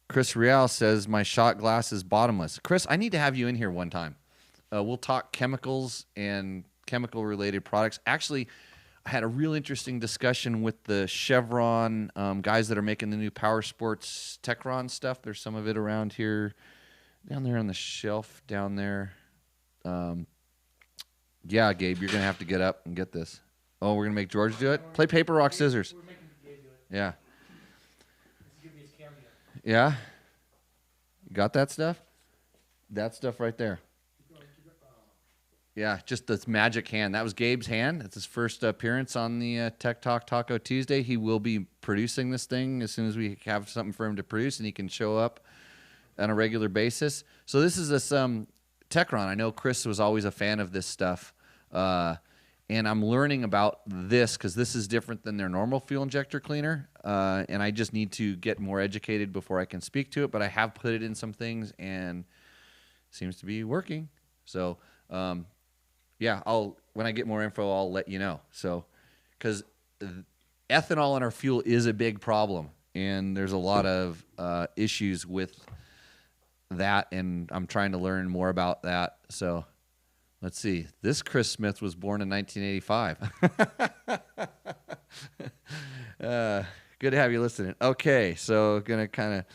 Chris Real says, my shot glass is bottomless. Chris, I need to have you in here one time. We'll talk chemicals and chemical-related products. Actually, I had a real interesting discussion with the Chevron guys that are making the new Power Sports Techron stuff. There's some of it around here, down there on the shelf down there. Yeah, Gabe, you're going to have to get up and get this. Oh, we're going to make George do it? Play paper, rock, scissors. We're making Gabe do it. Yeah. Let's give me his cameo. Yeah? You got that stuff? That stuff right there. Yeah, just this magic hand. That was Gabe's hand. It's his first appearance on the Tech Talk Taco Tuesday. He will be producing this thing as soon as we have something for him to produce, and he can show up on a regular basis. So this is this Techron. I know Chris was always a fan of this stuff, and I'm learning about this because this is different than their normal fuel injector cleaner, and I just need to get more educated before I can speak to it, but I have put it in some things, and it seems to be working. So, yeah, when I get more info, I'll let you know. So, because ethanol in our fuel is a big problem, and there's a lot of issues with that, and I'm trying to learn more about that. So, let's see. This Chris Smith was born in 1985. Good to have you listening. Okay, so gonna kind of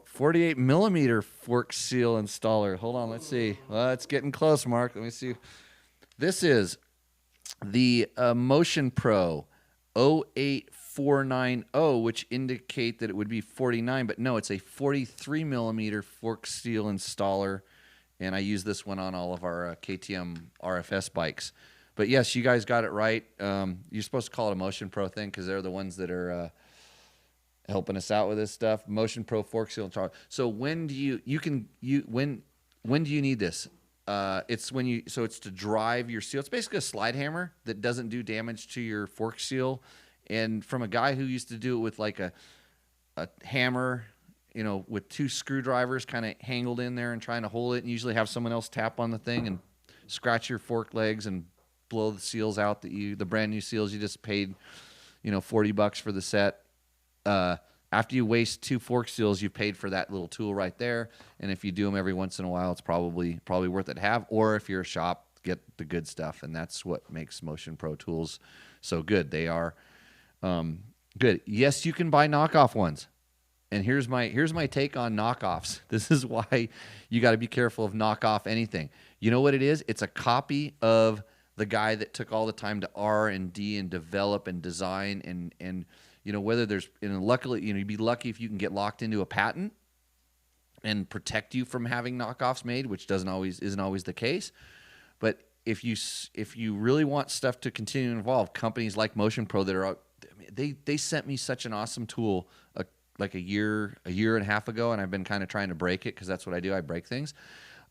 48 millimeter fork seal installer. Hold on, let's see. Well, it's getting close, Mark. Let me see. This is the Motion Pro 08490, which indicate that it would be 49, but no, it's a 43 millimeter fork seal installer, and I use this one on all of our KTM RFS bikes. But yes, you guys got it right. You're supposed to call it a Motion Pro thing because they're the ones that are helping us out with this stuff. Motion Pro fork seal installer. So when do when do you need this? It's to drive your seal. It's basically a slide hammer that doesn't do damage to your fork seal. And from a guy who used to do it with like a hammer, with two screwdrivers kind of hangled in there and trying to hold it, and usually have someone else tap on the thing and scratch your fork legs and blow the seals out the brand new seals you just paid, $40 for the set. After you waste two fork seals, you paid for that little tool right there. And if you do them every once in a while, it's probably worth it to have. Or if you're a shop, get the good stuff. And that's what makes Motion Pro tools so good. They are good. Yes, you can buy knockoff ones. And here's my take on knockoffs. This is why you got to be careful of knockoff anything. You know what it is? It's a copy of the guy that took all the time to R&D and develop and design and whether there's, luckily, you'd be lucky if you can get locked into a patent and protect you from having knockoffs made, which isn't always the case. But if you really want stuff to continue to evolve, companies like Motion Pro that are, they sent me such an awesome tool like a year and a half ago, and I've been kind of trying to break it because that's what I do. I break things.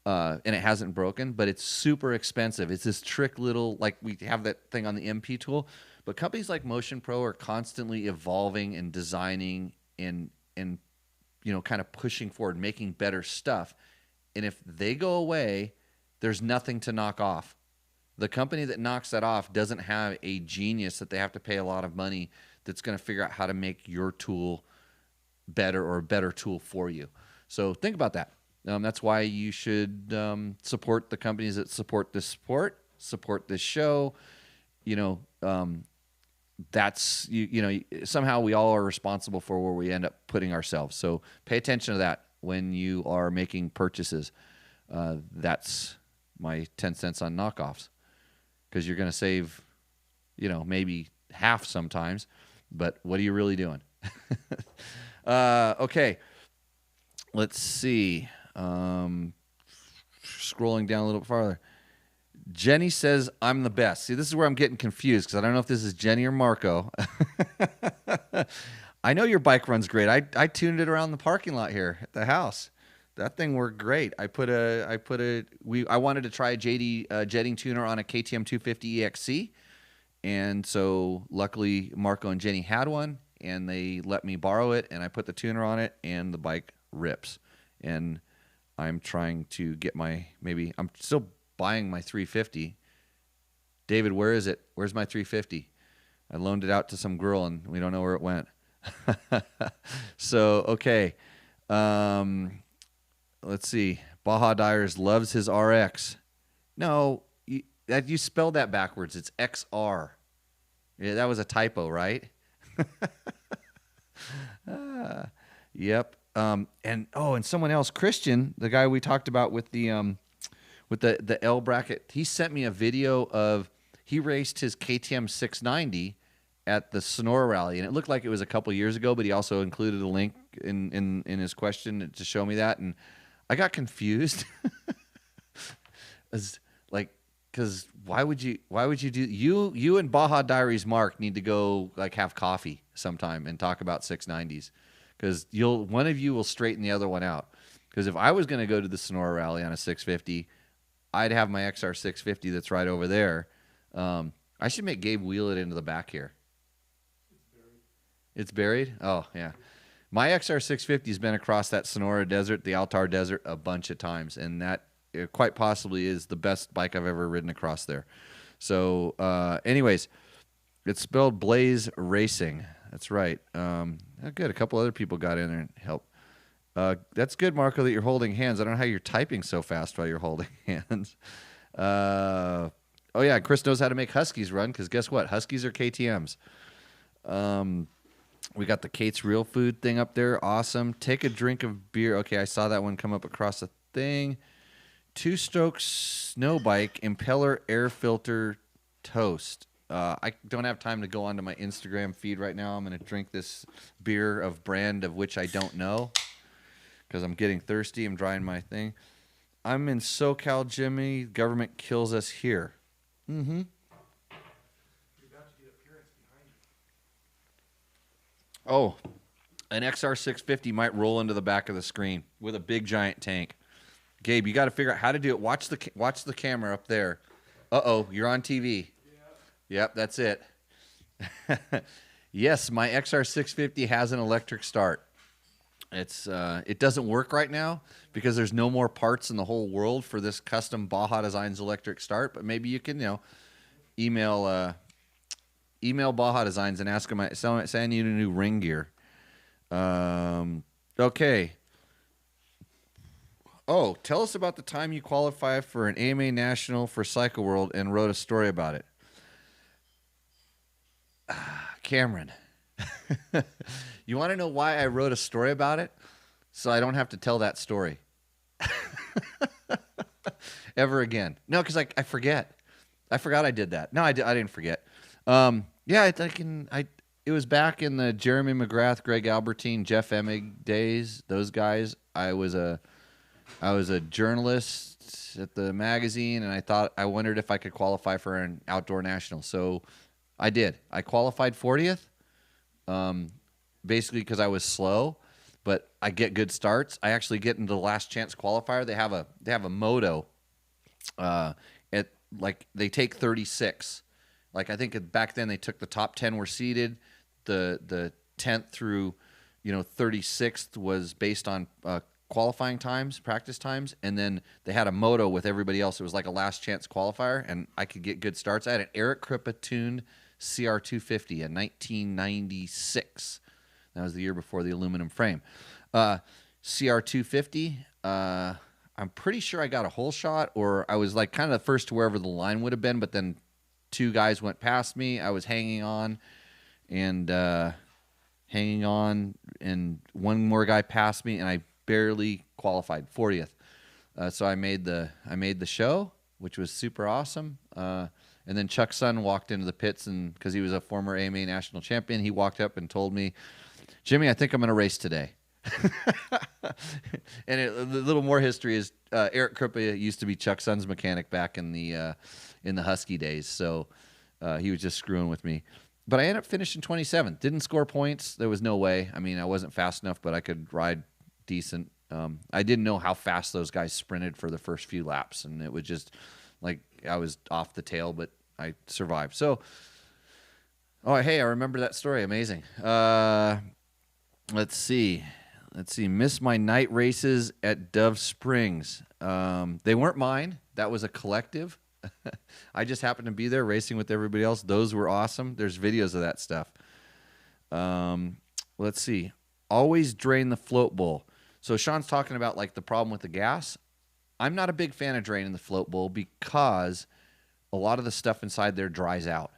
And it hasn't broken, but it's super expensive. It's this trick little, like we have that thing on the MP tool. But companies like Motion Pro are constantly evolving and designing and kind of pushing forward, making better stuff. And if they go away, there's nothing to knock off. The company that knocks that off doesn't have a genius that they have to pay a lot of money that's going to figure out how to make your tool better or a better tool for you. So think about that. That's why you should support the companies that support this show. That's somehow we all are responsible for where we end up putting ourselves. So pay attention to that when you are making purchases. That's my 10 cents on knockoffs, because you're going to save, maybe half sometimes, but what are you really doing? Okay, let's see. Scrolling down a little bit farther. Jenny says, I'm the best. See, this is where I'm getting confused because I don't know if this is Jenny or Marco. I know your bike runs great. I tuned it around the parking lot here at the house. That thing worked great. I wanted to try a JD jetting tuner on a KTM 250 EXC, and so luckily Marco and Jenny had one, and they let me borrow it, and I put the tuner on it, and the bike rips. And I'm trying to get I'm still buying my 350. David, where is it? Where's my 350? I loaned it out to some girl, and we don't know where it went. So, okay. Let's see. Baja Dyers loves his RX. No, you spelled that backwards. It's XR. Yeah, that was a typo, right? Yep. And someone else, Christian, the guy we talked about with the L bracket, he sent me a video of he raced his KTM 690 at the Sonora Rally, and it looked like it was a couple years ago, but he also included a link in his question to show me that, and I got confused. Because why would you do you and Baja Diaries Mark need to go like have coffee sometime and talk about 690s, because one of you will straighten the other one out. Because if I was going to go to the Sonora Rally on a 650, I'd have my XR 650 that's right over there. I should make Gabe wheel it into the back here. It's buried? Oh, yeah. My XR 650 has been across that Sonora Desert, the Altar Desert, a bunch of times, and that quite possibly is the best bike I've ever ridden across there. So, anyways, it's spelled Blaze Racing. That's right. Good. A couple other people got in there and helped. That's good, Marco, that you're holding hands. I don't know how you're typing so fast while you're holding hands. Oh, yeah, Chris knows how to make Huskies run, because guess what? Huskies are KTMs. We got the Kate's Real Food thing up there. Awesome. Take a drink of beer. Okay, I saw that one come up across the thing. 2-stroke snow bike, impeller air filter toast. I don't have time to go onto my Instagram feed right now. I'm going to drink this beer of brand of which I don't know, because I'm getting thirsty. I'm drying my thing. I'm in SoCal, Jimmy. Government kills us here. Mm-hmm. Oh, an XR 650 might roll into the back of the screen with a big giant tank. Gabe, you got to figure out how to do it. Watch the camera up there. Uh-oh, you're on TV. Yep, that's it. Yes, my XR 650 has an electric start. It doesn't work right now because there's no more parts in the whole world for this custom Baja Designs electric start. But maybe you can, email Baja Designs and ask them. Say I need a new ring gear. Okay. Oh, tell us about the time you qualified for an AMA National for Cycle World and wrote a story about it. Cameron, you want to know why I wrote a story about it? So I don't have to tell that story ever again. No, because I forget. I forgot I did that. No, I didn't forget. Yeah, it was back in the Jeremy McGrath, Greg Albertine, Jeff Emig days. Those guys. I was a journalist at the magazine, and I wondered if I could qualify for an outdoor national. So I did. I qualified 40th, basically because I was slow, but I get good starts. I actually get into the last chance qualifier. They have a moto. They take 36. Like, I think back then they took the top 10 were seeded. The 10th through 36th was based on qualifying times, practice times, and then they had a moto with everybody else. It was like a last chance qualifier, and I could get good starts. I had an Eric Krippa tuned CR250 in 1996. That was the year before the aluminum frame. CR250, I'm pretty sure I got a hole shot, or I was like kind of the first to wherever the line would have been, but then two guys went past me. I was hanging on, and one more guy passed me, and I barely qualified 40th. So I made the show, which was super awesome. And then Chuck Sun walked into the pits, and because he was a former AMA national champion, he walked up and told me, "Jimmy, I think I'm going to race today." And the little more history is Eric Krippa used to be Chuck Sun's mechanic back in the Husky days, so he was just screwing with me. but I ended up finishing 27th. Didn't score points. There was no way. I mean, I wasn't fast enough, but I could ride decent. I didn't know how fast those guys sprinted for the first few laps, and it was just like I was off the tail, but I survived. So, oh, hey, I remember that story. Amazing. Let's see. Missed my night races at Dove Springs. They weren't mine. That was a collective. I just happened to be there racing with everybody else. Those were awesome. There's videos of that stuff. Let's see. Always drain the float bowl. So Sean's talking about like the problem with the gas. I'm not a big fan of draining the float bowl because a lot of the stuff inside there dries out.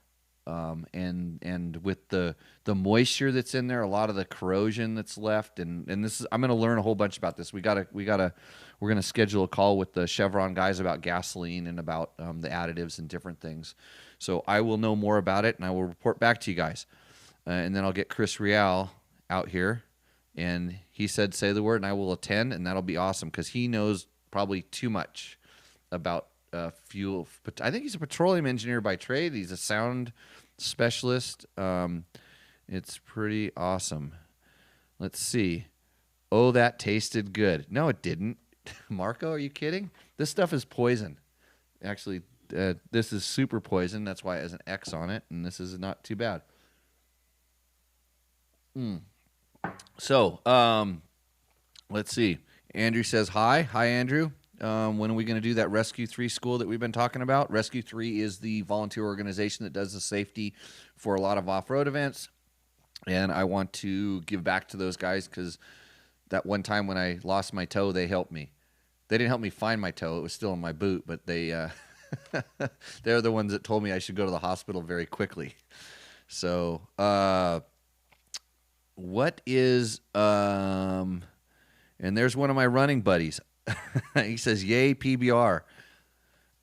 And with the moisture that's in there, a lot of the corrosion that's left, and this is, I'm going to learn a whole bunch about this. We're going to schedule a call with the Chevron guys about gasoline and about the additives and different things. So I will know more about it, and I will report back to you guys. And then I'll get Chris Real out here, and he said, say the word, and I will attend, and that'll be awesome because he knows probably too much about fuel. But I think he's a petroleum engineer by trade. He's a sound specialist. It's pretty awesome. Let's see. Oh, that tasted good. No, it didn't. Marco, are you kidding? This stuff is poison. Actually, this is super poison. That's why it has an X on it, and this is not too bad. So, let's see. Andrew says hi. Hi, Andrew. When are we going to do that Rescue 3 school that we've been talking about? Rescue 3 is the volunteer organization that does the safety for a lot of off-road events. And I want to give back to those guys because that one time when I lost my toe, they helped me. They didn't help me find my toe. It was still in my boot, but they're the ones that told me I should go to the hospital very quickly. So, what is, and there's one of my running buddies. He says, yay, PBR.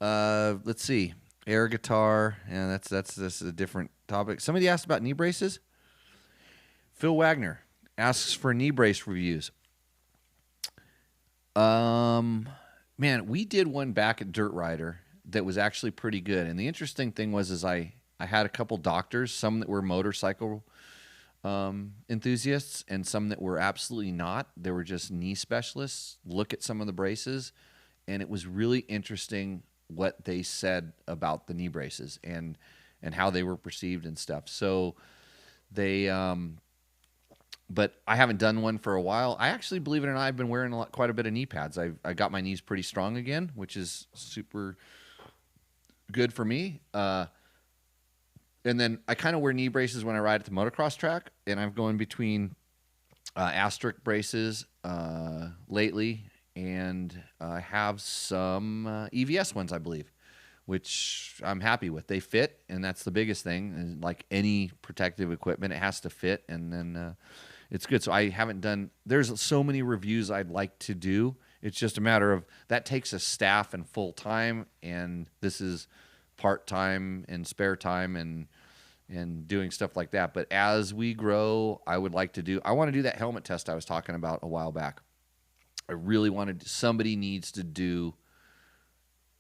Let's see. Air guitar. Yeah, that's a different topic. Somebody asked about knee braces. Phil Wagner asks for knee brace reviews. Man, we did one back at Dirt Rider that was actually pretty good. And the interesting thing was I had a couple doctors, some that were motorcycle enthusiasts and some that were absolutely not. They were just knee specialists. Look at some of the braces, and it was really interesting what they said about the knee braces and how they were perceived and stuff. So they, but I haven't done one for a while. I actually, believe it or not, I've been wearing quite a bit of knee pads. I got my knees pretty strong again, which is super good for me. And then I kind of wear knee braces when I ride at the motocross track, and I'm going between asterisk braces lately, and I have some EVS ones, I believe, which I'm happy with. They fit, and that's the biggest thing. And like any protective equipment, it has to fit, and then it's good. So I haven't done – there's so many reviews I'd like to do. It's just a matter of that takes a staff and full-time, and this is – part-time and spare time and doing stuff like that. But as we grow, I want to do that helmet test I was talking about a while back. I really somebody needs to do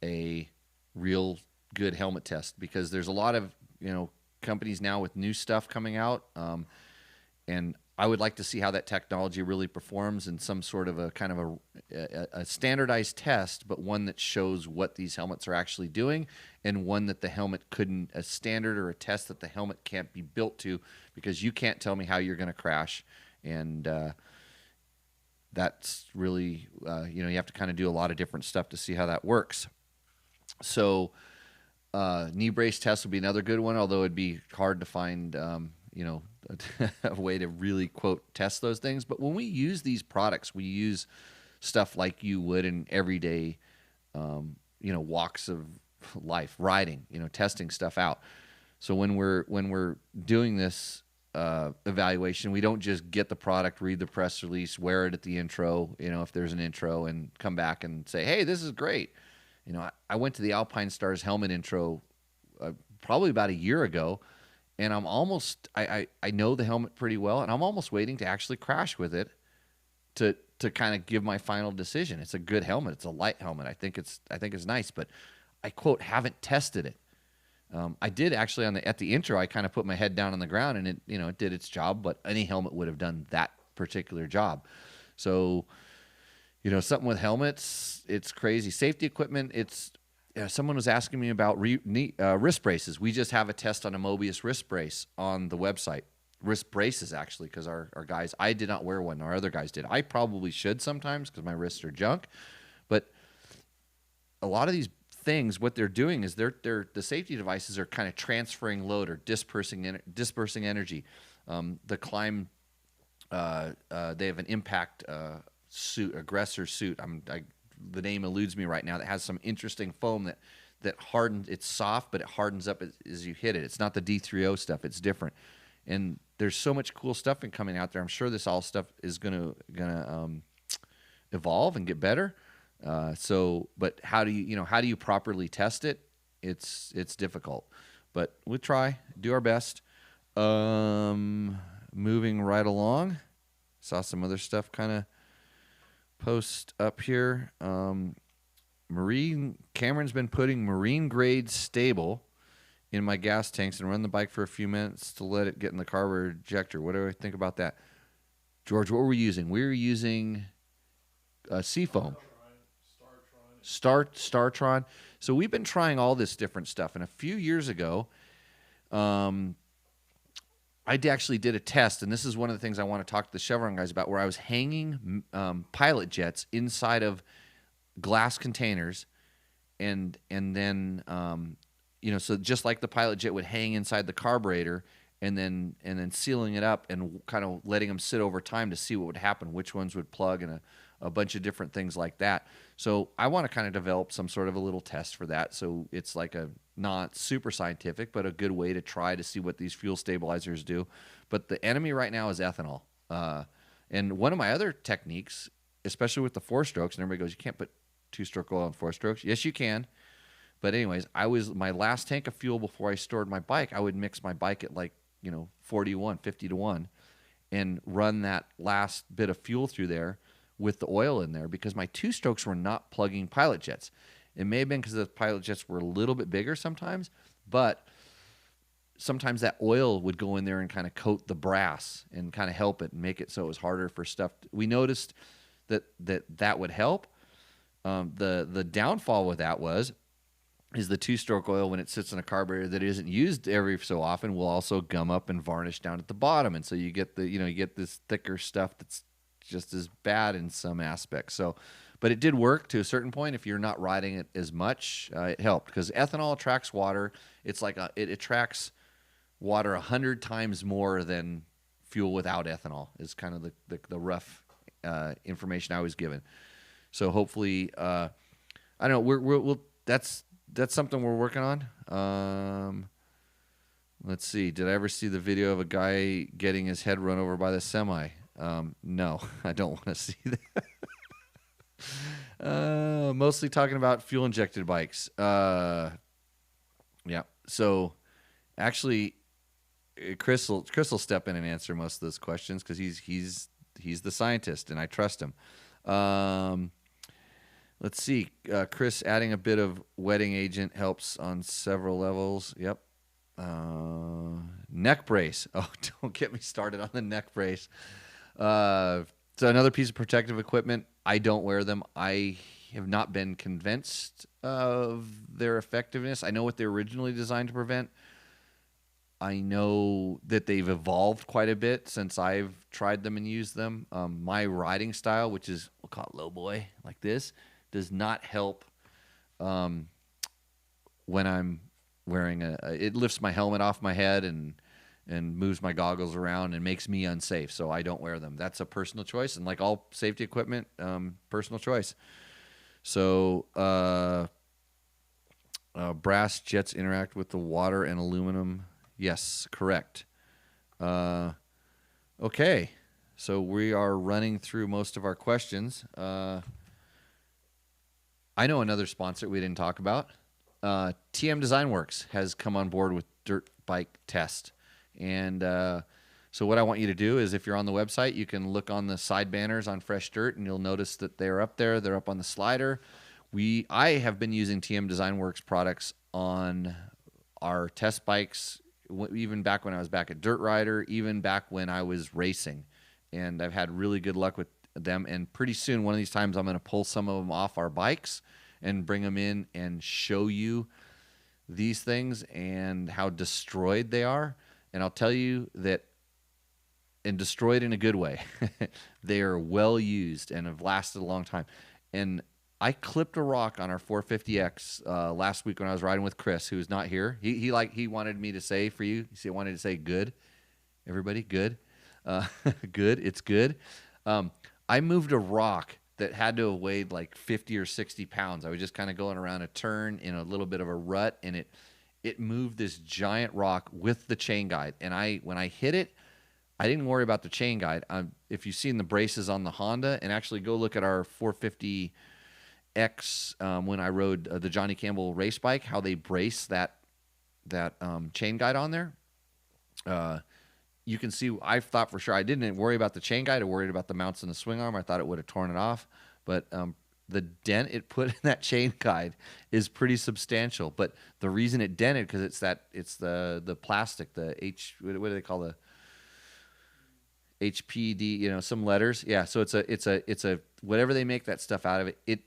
a real good helmet test because there's a lot of, companies now with new stuff coming out. And I would like to see how that technology really performs in some sort of a kind of a standardized test, but one that shows what these helmets are actually doing, and one that the helmet a standard or a test that the helmet can't be built to, because you can't tell me how you're going to crash. And that's really, you have to kind of do a lot of different stuff to see how that works. So knee brace test would be another good one, although it'd be hard to find, a way to really, quote, test those things. But when we use these products, we use stuff like you would in everyday, walks of life, riding, testing stuff out. So when we're doing this evaluation, we don't just get the product, read the press release, wear it at the intro, if there's an intro, and come back and say, hey, this is great. I went to the Alpine Stars helmet intro probably about a year ago, and I'm almost I know the helmet pretty well, and I'm almost waiting to actually crash with it to kind of give my final decision. It's a good helmet. It's a light helmet. I think it's nice, but I, quote, haven't tested it. I did actually at the intro. I kind of put my head down on the ground, and it did its job. But any helmet would have done that particular job. So, something with helmets, it's crazy. Safety equipment, someone was asking me about wrist braces. We just have a test on a Mobius wrist brace on the website. Wrist braces, actually, because our guys, I did not wear one. Our other guys did. I probably should sometimes because my wrists are junk. But a lot of these things, what they're doing is the safety devices are kind of transferring load or dispersing energy. The climb, they have an impact suit, aggressor suit. The name eludes me right now. That has some interesting foam that hardens. It's soft, but it hardens up as you hit it. It's not the D3O stuff. It's different. And there's so much cool stuff coming out there. I'm sure this all stuff is gonna evolve and get better. But how do you properly test it? It's difficult, but we'll try, do our best. Moving right along, saw some other stuff kind of post up here. Cameron's been putting marine grade stable in my gas tanks and run the bike for a few minutes to let it get in the carburetor ejector. What do I think about that? George, what were we using? We were using Seafoam. Startron. So we've been trying all this different stuff. And a few years ago, I actually did a test, and this is one of the things I want to talk to the Chevron guys about, where I was hanging pilot jets inside of glass containers, and then so just like the pilot jet would hang inside the carburetor, and then sealing it up and kind of letting them sit over time to see what would happen, which ones would plug, and a bunch of different things like that. So I want to kind of develop some sort of a little test for that. So it's like a not super scientific, but a good way to try to see what these fuel stabilizers do. But the enemy right now is ethanol. And one of my other techniques, especially with the 4-strokes, and everybody goes, you can't put 2-stroke oil on 4-strokes. Yes, you can. But anyways, my last tank of fuel before I stored my bike, I would mix my bike at 50 to 1, and run that last bit of fuel through there with the oil in there, because my 2-strokes were not plugging pilot jets. It may have been because the pilot jets were a little bit bigger sometimes, but sometimes that oil would go in there and kind of coat the brass and kind of help it and make it so it was harder for stuff. We noticed that would help. The downfall with that is the 2-stroke oil, when it sits in a carburetor that isn't used every so often, will also gum up and varnish down at the bottom, and so you get this thicker stuff that's just as bad in some aspects. So, but it did work to a certain point. If you're not riding it as much, it helped, because ethanol attracts water. It's like it attracts water 100 times more than fuel without ethanol. Is kind of the rough information I was given. So hopefully, I don't know. We'll that's something we're working on. Let's see. Did I ever see the video of a guy getting his head run over by the semi? No, I don't want to see that. Mostly talking about fuel-injected bikes. Yeah. So, actually, Chris will step in and answer most of those questions, because he's the scientist, and I trust him. Let's see. Chris, adding a bit of wetting agent helps on several levels. Yep. Neck brace. Oh, don't get me started on the neck brace. So another piece of protective equipment. I don't wear them. I have not been convinced of their effectiveness. I know what they're originally designed to prevent. I know that they've evolved quite a bit since I've tried them and used them. My riding style, which is, we'll call it low boy, like this, does not help when I'm wearing it lifts my helmet off my head and moves my goggles around and makes me unsafe, so I don't wear them. That's a personal choice, and like all safety equipment, personal choice. So brass jets interact with the water and aluminum. Yes, correct. Okay, so we are running through most of our questions. I know another sponsor we didn't talk about. TM Designworks has come on board with Dirt Bike Test. And so what I want you to do is, if you're on the website, you can look on the side banners on Fresh Dirt, and you'll notice that they're up there. They're up on the slider. I have been using TM Designworks products on our test bikes, even back when I was back at Dirt Rider, even back when I was racing. And I've had really good luck with them. And pretty soon, one of these times, I'm going to pull some of them off our bikes and bring them in and show you these things and how destroyed they are. And I'll tell you that, and destroyed in a good way. They are well used and have lasted a long time. And I clipped a rock on our 450X last week when I was riding with Chris, who's not here. He wanted me to say for you. He wanted to say good. Everybody, good. Good. It's good. I moved a rock that had to have weighed like 50 or 60 pounds. I was just kind of going around a turn in a little bit of a rut, and it moved this giant rock with the chain guide. And when I hit it, I didn't worry about the chain guide. If you've seen the braces on the Honda, and actually go look at our 450X when I rode the Johnny Campbell race bike, how they brace that chain guide on there. You can see, I thought for sure, I didn't worry about the chain guide. I worried about the mounts in the swing arm. I thought it would have torn it off. But the dent it put in that chain guide is pretty substantial. But the reason it dented, because it's the plastic, what do they call the HPD, some letters. Yeah, so it's a whatever they make that stuff out of it,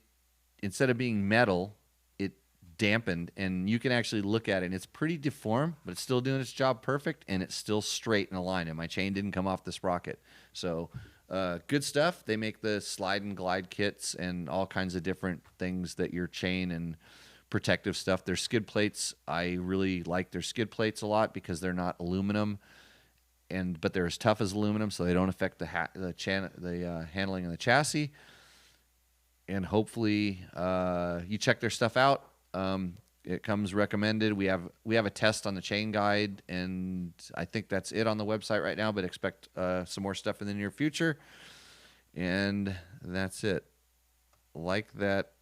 instead of being metal, it dampened, and you can actually look at it, and it's pretty deformed, but it's still doing its job perfect, and it's still straight in a line, and my chain didn't come off the sprocket. So good stuff. They make the slide and glide kits and all kinds of different things that your chain and protective stuff. Their skid plates, I really like their skid plates a lot because they're not aluminum, but they're as tough as aluminum, so they don't affect the handling of the chassis. And hopefully you check their stuff out. It comes recommended. We have a test on the chain guide, and I think that's it on the website right now, but expect some more stuff in the near future. And that's it. Like that,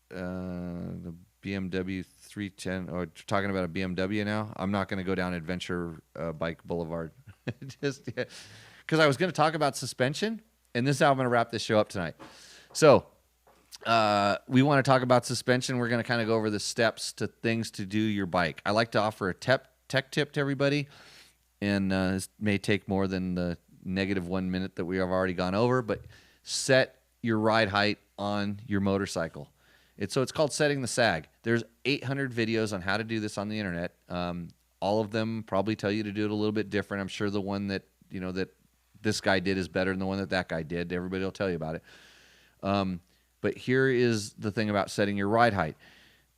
the BMW 310, or talking about a BMW now. I'm not going to go down Adventure Bike Boulevard. Just because I was going to talk about suspension, and this is how I'm going to wrap this show up tonight. So we want to talk about suspension. We're going to kind of go over the steps to things to do your bike. I like to offer a tech tip to everybody, and this may take more than the negative 1 minute that we have already gone over, but set your ride height on your motorcycle. It's called setting the sag. There's 800 videos on how to do this on the internet. All of them probably tell you to do it a little bit different. I'm sure the one that that this guy did is better than the one that guy did. Everybody will tell you about it. But here is the thing about setting your ride height.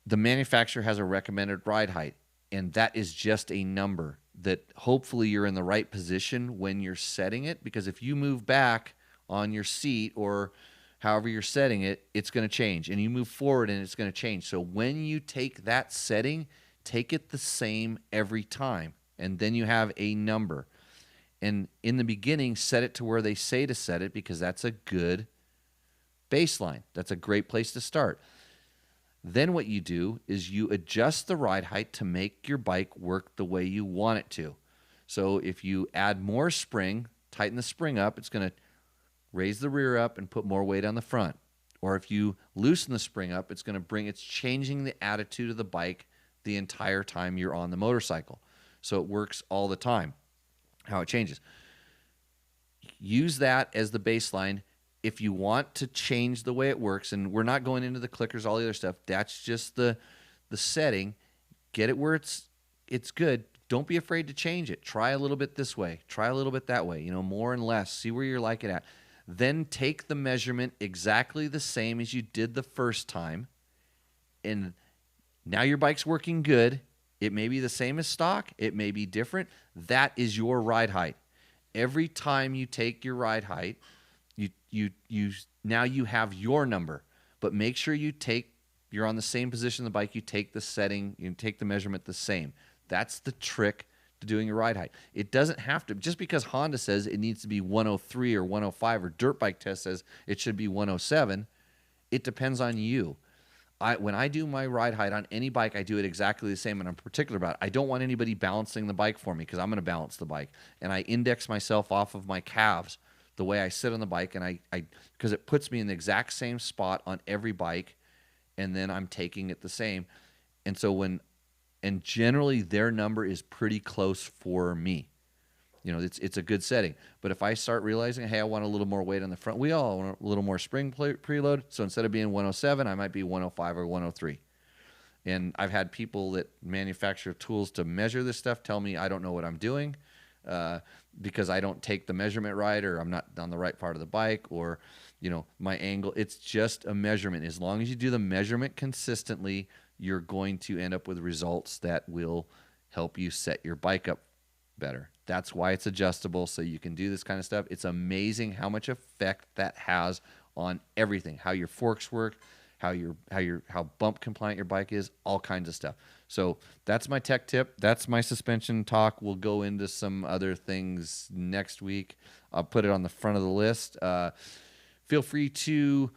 The manufacturer has a recommended ride height, and that is just a number that hopefully you're in the right position when you're setting it, because if you move back on your seat or however you're setting it, it's going to change, and you move forward and it's going to change. So when you take that setting, take it the same every time, and then you have a number. And in the beginning, set it to where they say to set it, because that's a good baseline. That's a great place to start. Then what you do is you adjust the ride height to make your bike work the way you want it to. So if you add more spring, tighten the spring up, it's going to raise the rear up and put more weight on the front. Or if you loosen the spring up, it's changing the attitude of the bike the entire time you're on the motorcycle. So it works all the time, how it changes. Use that as the baseline. If you want to change the way it works, and we're not going into the clickers, all the other stuff, that's just the setting. Get it where it's good. Don't be afraid to change it. Try a little bit this way. Try a little bit that way. More and less. See where you like it at. Then take the measurement exactly the same as you did the first time, and now your bike's working good. It may be the same as stock. It may be different. That is your ride height. Every time you take your ride height, now you have your number. But make sure you're on the same position of the bike. You take the setting, you take the measurement the same. That's the trick to doing your ride height. It doesn't have to, just because Honda says it needs to be 103 or 105, or Dirt Bike Test says it should be 107. It depends on you. When I do my ride height on any bike, I do it exactly the same, and I'm particular about it. I don't want anybody balancing the bike for me, because I'm going to balance the bike. And I index myself off of my calves the way I sit on the bike, and because it puts me in the exact same spot on every bike, and then I'm taking it the same. And so and generally their number is pretty close for me. You know, it's a good setting. But if I start realizing, hey, I want a little more weight on the front, we all want a little more spring preload. So instead of being 107, I might be 105 or 103. And I've had people that manufacture tools to measure this stuff tell me I don't know what I'm doing because I don't take the measurement right, or I'm not on the right part of the bike, or, you know, my angle. It's just a measurement. As long as you do the measurement consistently, you're going to end up with results that will help you set your bike up better. That's why it's adjustable, so you can do this kind of stuff. It's amazing how much effect that has on everything, how your forks work, how bump compliant your bike is, all kinds of stuff. So that's my tech tip. That's my suspension talk. We'll go into some other things next week. I'll put it on the front of the list. Feel free to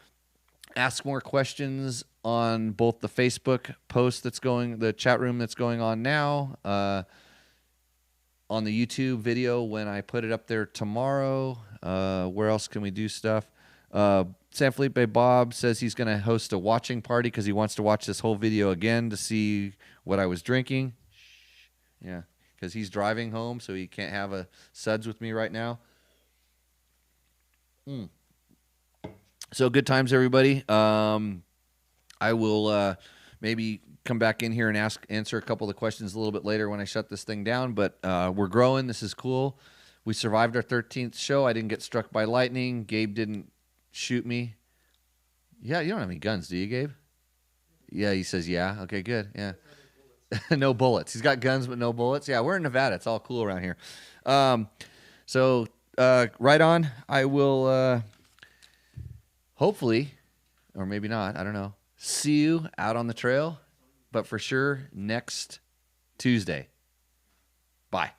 ask more questions on both the Facebook post the chat room that's going on now, on the YouTube video when I put it up there tomorrow. Where else can we do stuff? San Felipe Bob says he's going to host a watching party because he wants to watch this whole video again to see what I was drinking. Yeah, because he's driving home, so he can't have a suds with me right now. So good times, everybody. I will maybe come back in here and answer a couple of the questions a little bit later when I shut this thing down. But we're growing. This is cool. We survived our 13th show. I didn't get struck by lightning. Gabe didn't shoot me. Yeah, you don't have any guns, do you, Gabe? Yeah, he says yeah. Okay, good. Yeah. No bullets. He's got guns but no bullets. Yeah, we're in Nevada. It's all cool around here. So right on. I will hopefully, or maybe not, I don't know, see you out on the trail, but for sure next Tuesday. Bye.